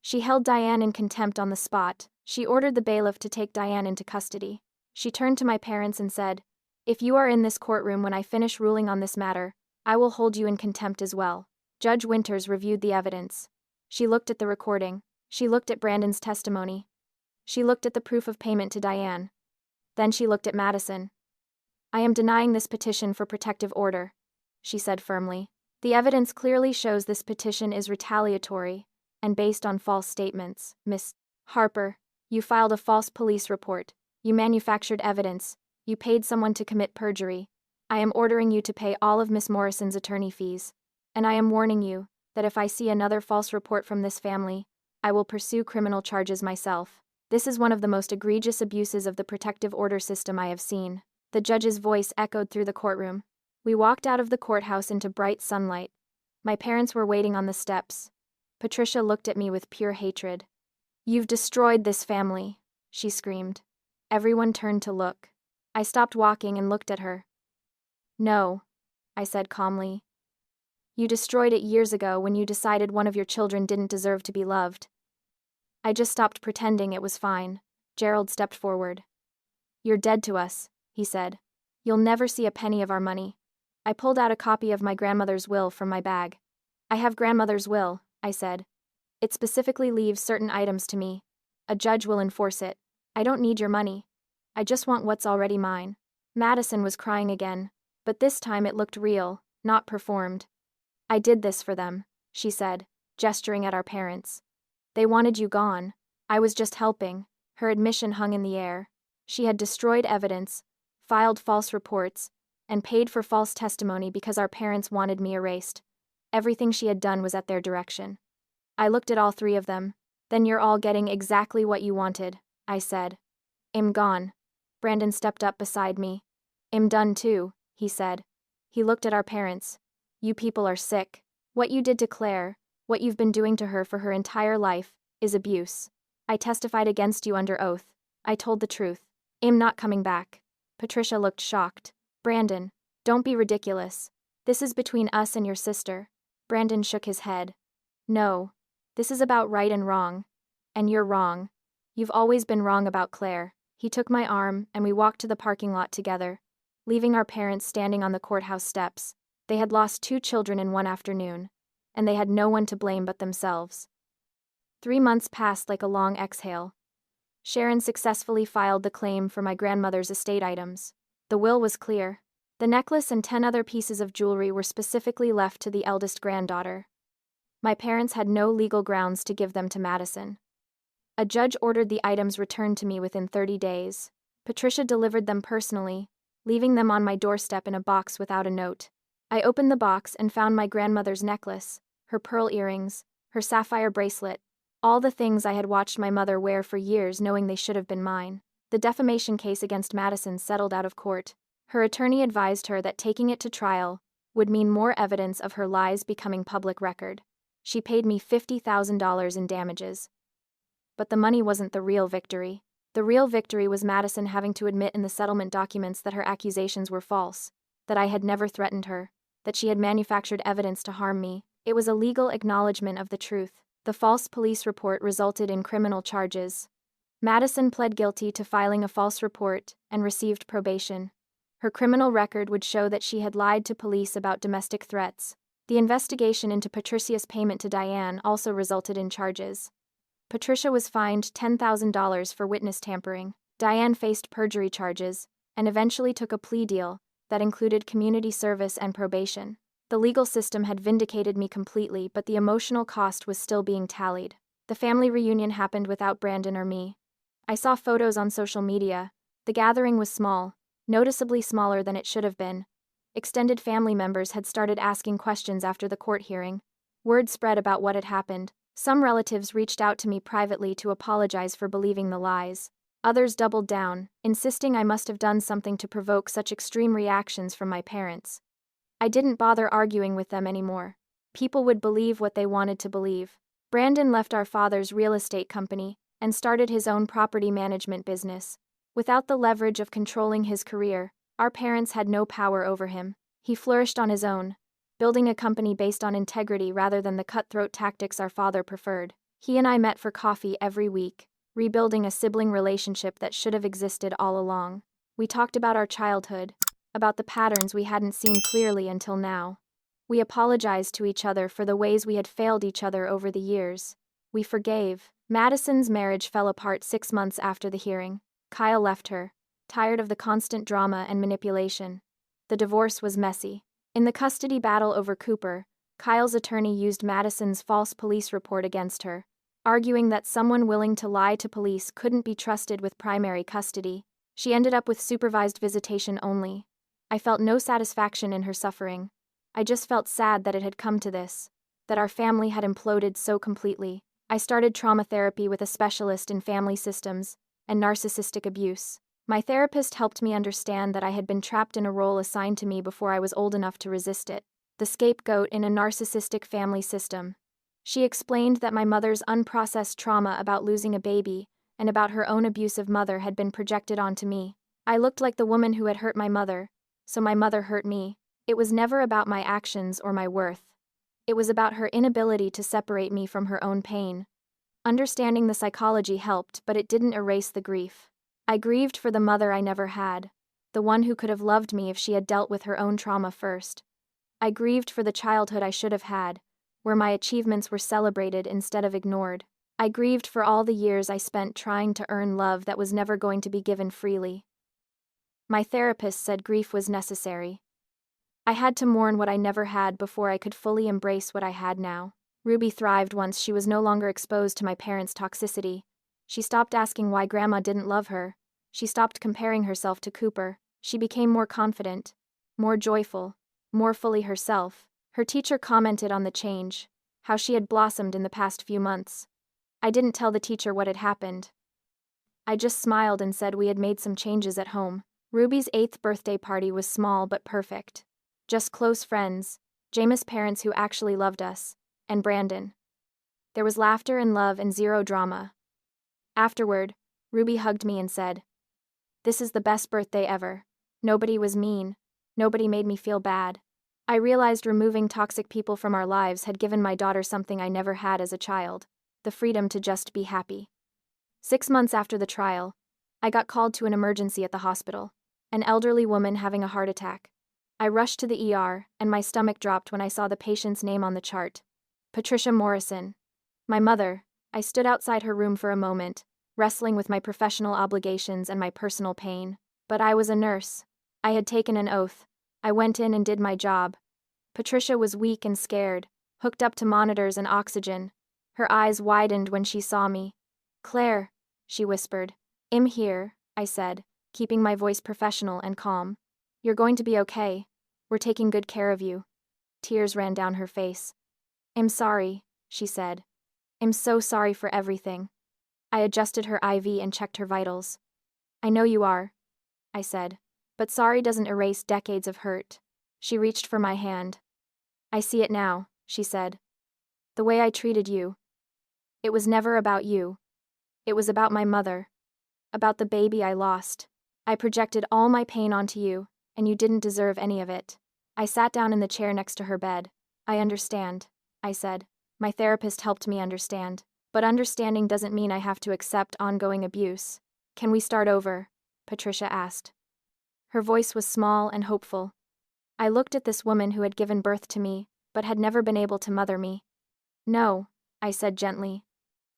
[SPEAKER 1] She held Diane in contempt on the spot. She ordered the bailiff to take Diane into custody. She turned to my parents and said, "If you are in this courtroom when I finish ruling on this matter, I will hold you in contempt as well." Judge Winters reviewed the evidence. She looked at the recording. She looked at Brandon's testimony. She looked at the proof of payment to Diane. Then she looked at Madison. "I am denying this petition for protective order," she said firmly. "The evidence clearly shows this petition is retaliatory and based on false statements. Miss Harper, you filed a false police report. You manufactured evidence. You paid someone to commit perjury. I am ordering you to pay all of Miss Morrison's attorney fees. And I am warning you that if I see another false report from this family, I will pursue criminal charges myself. This is one of the most egregious abuses of the protective order system I have seen." The judge's voice echoed through the courtroom. We walked out of the courthouse into bright sunlight. My parents were waiting on the steps. Patricia looked at me with pure hatred. "You've destroyed this family," she screamed. Everyone turned to look. I stopped walking and looked at her. "No," I said calmly. "You destroyed it years ago when you decided one of your children didn't deserve to be loved. I just stopped pretending it was fine." Gerald stepped forward. "You're dead to us," he said. "You'll never see a penny of our money." I pulled out a copy of my grandmother's will from my bag. "I have grandmother's will," I said. "It specifically leaves certain items to me. A judge will enforce it. I don't need your money. I just want what's already mine." Madison was crying again, but this time it looked real, not performed. "I did this for them," she said, gesturing at our parents. "They wanted you gone. I was just helping." Her admission hung in the air. She had destroyed evidence, filed false reports, and paid for false testimony because our parents wanted me erased. Everything she had done was at their direction. I looked at all three of them. "Then you're all getting exactly what you wanted," I said. "I'm gone." Brandon stepped up beside me. "I'm done too," he said. He looked at our parents. "You people are sick. What you did to Claire, what you've been doing to her for her entire life, is abuse. I testified against you under oath. I told the truth. I'm not coming back." Patricia looked shocked. "Brandon, don't be ridiculous. This is between us and your sister." Brandon shook his head. "No. This is about right and wrong. And you're wrong. You've always been wrong about Claire." He took my arm and we walked to the parking lot together, leaving our parents standing on the courthouse steps. They had lost 2 children in one afternoon, and they had no one to blame but themselves. 3 months passed like a long exhale. Sharon successfully filed the claim for my grandmother's estate items. The will was clear. The necklace and 10 other pieces of jewelry were specifically left to the eldest granddaughter. My parents had no legal grounds to give them to Madison. A judge ordered the items returned to me within 30 days. Patricia delivered them personally, leaving them on my doorstep in a box without a note. I opened the box and found my grandmother's necklace, her pearl earrings, her sapphire bracelet, all the things I had watched my mother wear for years knowing they should have been mine. The defamation case against Madison settled out of court. Her attorney advised her that taking it to trial would mean more evidence of her lies becoming public record. She paid me $50,000 in damages. But the money wasn't the real victory. The real victory was Madison having to admit in the settlement documents that her accusations were false, that I had never threatened her, that she had manufactured evidence to harm me. It was a legal acknowledgement of the truth. The false police report resulted in criminal charges. Madison pled guilty to filing a false report and received probation. Her criminal record would show that she had lied to police about domestic threats. The investigation into Patricia's payment to Diane also resulted in charges. Patricia was fined $10,000 for witness tampering. Diane faced perjury charges and eventually took a plea deal that included community service and probation. The legal system had vindicated me completely, but the emotional cost was still being tallied. The family reunion happened without Brandon or me. I saw photos on social media. The gathering was small, noticeably smaller than it should have been. Extended family members had started asking questions after the court hearing. Word spread about what had happened. Some relatives reached out to me privately to apologize for believing the lies. Others doubled down, insisting I must have done something to provoke such extreme reactions from my parents. I didn't bother arguing with them anymore. People would believe what they wanted to believe. Brandon left our father's real estate company and started his own property management business. Without the leverage of controlling his career, our parents had no power over him. He flourished on his own, building a company based on integrity rather than the cutthroat tactics our father preferred. He and I met for coffee every week, rebuilding a sibling relationship that should have existed all along. We talked about our childhood, about the patterns we hadn't seen clearly until now. We apologized to each other for the ways we had failed each other over the years. We forgave. Madison's marriage fell apart 6 months after the hearing. Kyle left her, tired of the constant drama and manipulation. The divorce was messy. In the custody battle over Cooper, Kyle's attorney used Madison's false police report against her, arguing that someone willing to lie to police couldn't be trusted with primary custody. She ended up with supervised visitation only. I felt no satisfaction in her suffering. I just felt sad that it had come to this, that our family had imploded so completely. I started trauma therapy with a specialist in family systems and narcissistic abuse. My therapist helped me understand that I had been trapped in a role assigned to me before I was old enough to resist it, the scapegoat in a narcissistic family system. She explained that my mother's unprocessed trauma about losing a baby and about her own abusive mother had been projected onto me. I looked like the woman who had hurt my mother, so my mother hurt me. It was never about my actions or my worth. It was about her inability to separate me from her own pain. Understanding the psychology helped, but it didn't erase the grief. I grieved for the mother I never had, the one who could have loved me if she had dealt with her own trauma first. I grieved for the childhood I should have had, where my achievements were celebrated instead of ignored. I grieved for all the years I spent trying to earn love that was never going to be given freely. My therapist said grief was necessary. I had to mourn what I never had before I could fully embrace what I had now. Ruby thrived once she was no longer exposed to my parents' toxicity. She stopped asking why Grandma didn't love her. She stopped comparing herself to Cooper. She became more confident, more joyful, more fully herself. Her teacher commented on the change, how she had blossomed in the past few months. I didn't tell the teacher what had happened. I just smiled and said we had made some changes at home. Ruby's 8th birthday party was small but perfect. Just close friends, Jameis' parents who actually loved us, and Brandon. There was laughter and love and zero drama. Afterward, Ruby hugged me and said, "This is the best birthday ever. Nobody was mean. Nobody made me feel bad." I realized removing toxic people from our lives had given my daughter something I never had as a child, the freedom to just be happy. 6 months after the trial, I got called to an emergency at the hospital, an elderly woman having a heart attack. I rushed to the ER, and my stomach dropped when I saw the patient's name on the chart. Patricia Morrison. My mother. I stood outside her room for a moment, wrestling with my professional obligations and my personal pain. But I was a nurse. I had taken an oath. I went in and did my job. Patricia was weak and scared, hooked up to monitors and oxygen. Her eyes widened when she saw me. "Claire," she whispered. "I'm here," I said, keeping my voice professional and calm. "You're going to be okay. We're taking good care of you." Tears ran down her face. "I'm sorry," she said. "I'm so sorry for everything." I adjusted her IV and checked her vitals. "I know you are," I said, "but sorry doesn't erase decades of hurt." She reached for my hand. "I see it now," she said. "The way I treated you. It was never about you. It was about my mother. About the baby I lost. I projected all my pain onto you, and you didn't deserve any of it." I sat down in the chair next to her bed. "I understand," I said. "My therapist helped me understand. But understanding doesn't mean I have to accept ongoing abuse." "Can we start over?" Patricia asked. Her voice was small and hopeful. I looked at this woman who had given birth to me, but had never been able to mother me. "No," I said gently.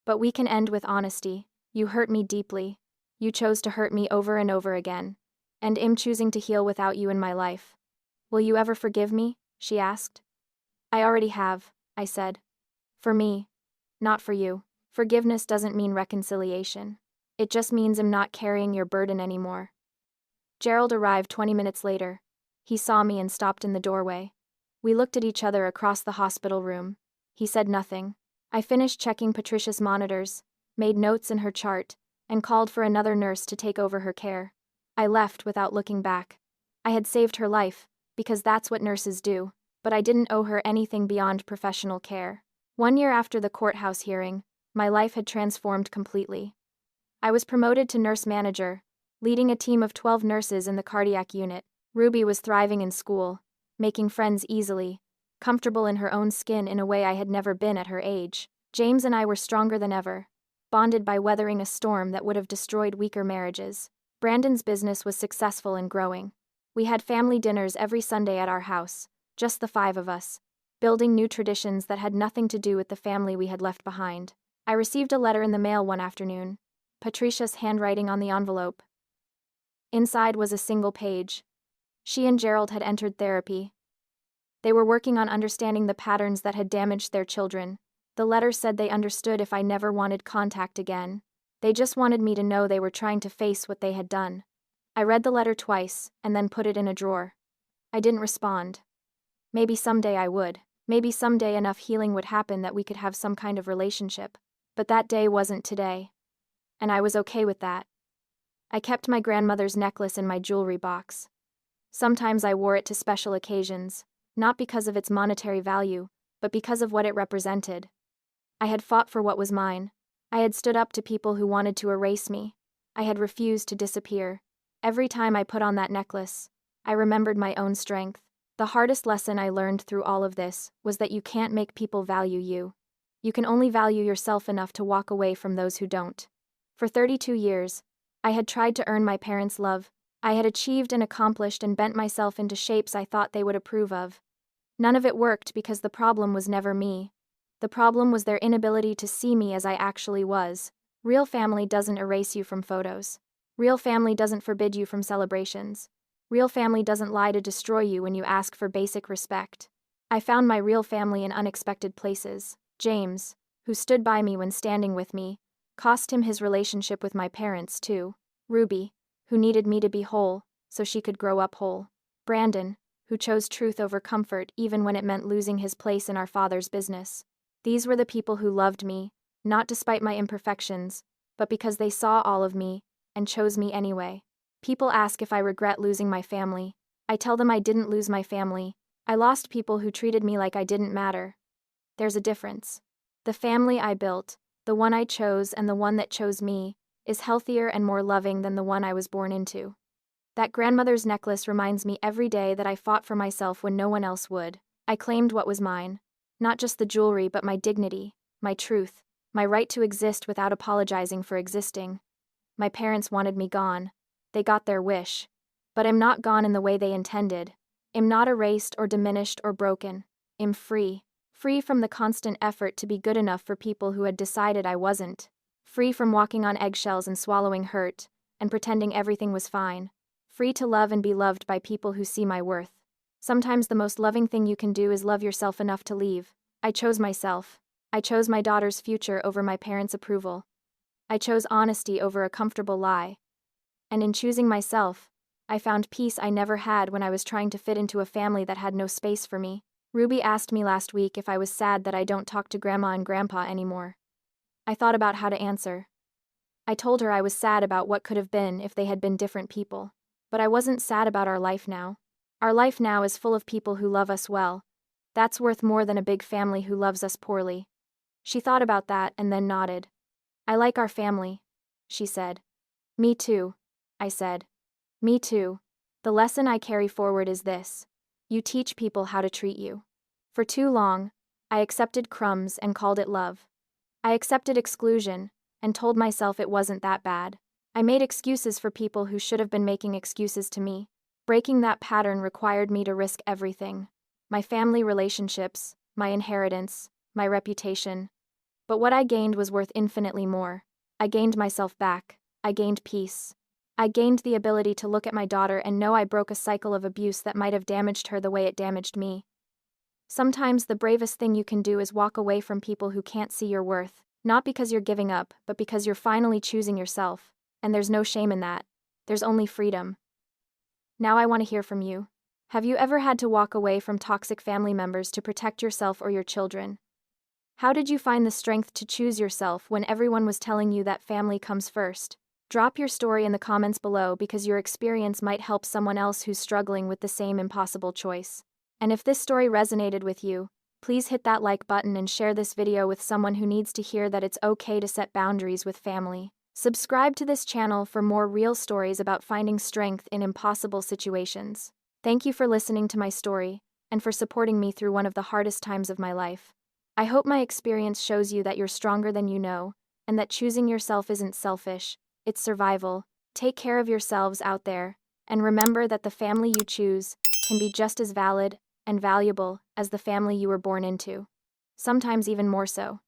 [SPEAKER 1] "But we can end with honesty. You hurt me deeply. You chose to hurt me over and over again. And I'm choosing to heal without you in my life. Will you ever forgive me?" she asked. "I already have," I said. "For me. Not for you. Forgiveness doesn't mean reconciliation. It just means I'm not carrying your burden anymore." Gerald arrived 20 minutes later. He saw me and stopped in the doorway. We looked at each other across the hospital room. He said nothing. I finished checking Patricia's monitors, made notes in her chart, and called for another nurse to take over her care. I left without looking back. I had saved her life, because that's what nurses do, but I didn't owe her anything beyond professional care. 1 year after the courthouse hearing, my life had transformed completely. I was promoted to nurse manager, leading a team of 12 nurses in the cardiac unit. Ruby was thriving in school, making friends easily, comfortable in her own skin in a way I had never been at her age. James and I were stronger than ever, bonded by weathering a storm that would have destroyed weaker marriages. Brandon's business was successful and growing. We had family dinners every Sunday at our house, just the five of us, building new traditions that had nothing to do with the family we had left behind. I received a letter in the mail one afternoon, Patricia's handwriting on the envelope. Inside was a single page. She and Gerald had entered therapy. They were working on understanding the patterns that had damaged their children. The letter said they understood if I never wanted contact again. They just wanted me to know they were trying to face what they had done. I read the letter twice, and then put it in a drawer. I didn't respond. Maybe someday I would. Maybe someday enough healing would happen that we could have some kind of relationship. But that day wasn't today. And I was okay with that. I kept my grandmother's necklace in my jewelry box. Sometimes I wore it to special occasions, not because of its monetary value, but because of what it represented. I had fought for what was mine. I had stood up to people who wanted to erase me. I had refused to disappear. Every time I put on that necklace, I remembered my own strength. The hardest lesson I learned through all of this was that you can't make people value you. You can only value yourself enough to walk away from those who don't. For 32 years, I had tried to earn my parents' love. I had achieved and accomplished and bent myself into shapes I thought they would approve of. None of it worked because the problem was never me. The problem was their inability to see me as I actually was. Real family doesn't erase you from photos. Real family doesn't forbid you from celebrations. Real family doesn't lie to destroy you when you ask for basic respect. I found my real family in unexpected places. James, who stood by me when standing with me, cost him his relationship with my parents too. Ruby, who needed me to be whole, so she could grow up whole. Brandon, who chose truth over comfort even when it meant losing his place in our father's business. These were the people who loved me, not despite my imperfections, but because they saw all of me, and chose me anyway. People ask if I regret losing my family. I tell them I didn't lose my family. I lost people who treated me like I didn't matter. There's a difference. The family I built, the one I chose and the one that chose me, is healthier and more loving than the one I was born into. That grandmother's necklace reminds me every day that I fought for myself when no one else would. I claimed what was mine. Not just the jewelry, but my dignity, my truth, my right to exist without apologizing for existing. My parents wanted me gone. They got their wish. But I'm not gone in the way they intended. I'm not erased or diminished or broken. I'm free. Free from the constant effort to be good enough for people who had decided I wasn't. Free from walking on eggshells and swallowing hurt, and pretending everything was fine. Free to love and be loved by people who see my worth. Sometimes the most loving thing you can do is love yourself enough to leave. I chose myself. I chose my daughter's future over my parents' approval. I chose honesty over a comfortable lie. And in choosing myself, I found peace I never had when I was trying to fit into a family that had no space for me. Ruby asked me last week if I was sad that I don't talk to Grandma and Grandpa anymore. I thought about how to answer. I told her I was sad about what could have been if they had been different people. But I wasn't sad about our life now. Our life now is full of people who love us well. That's worth more than a big family who loves us poorly. She thought about that and then nodded. I like our family, she said. Me too, I said. Me too. The lesson I carry forward is this. You teach people how to treat you. For too long, I accepted crumbs and called it love. I accepted exclusion and told myself it wasn't that bad. I made excuses for people who should have been making excuses to me. Breaking that pattern required me to risk everything. My family relationships, my inheritance, my reputation. But what I gained was worth infinitely more. I gained myself back. I gained peace. I gained the ability to look at my daughter and know I broke a cycle of abuse that might have damaged her the way it damaged me. Sometimes the bravest thing you can do is walk away from people who can't see your worth, not because you're giving up, but because you're finally choosing yourself. And there's no shame in that. There's only freedom. Now I want to hear from you. Have you ever had to walk away from toxic family members to protect yourself or your children? How did you find the strength to choose yourself when everyone was telling you that family comes first? Drop your story in the comments below because your experience might help someone else who's struggling with the same impossible choice. And if this story resonated with you, please hit that like button and share this video with someone who needs to hear that it's okay to set boundaries with family. Subscribe to this channel for more real stories about finding strength in impossible situations. Thank you for listening to my story. and for supporting me through one of the hardest times of my life. I hope my experience shows you that you're stronger than you know, and that choosing yourself isn't selfish, it's survival. Take care of yourselves out there, and remember that the family you choose can be just as valid and valuable as the family you were born into. Sometimes even more so.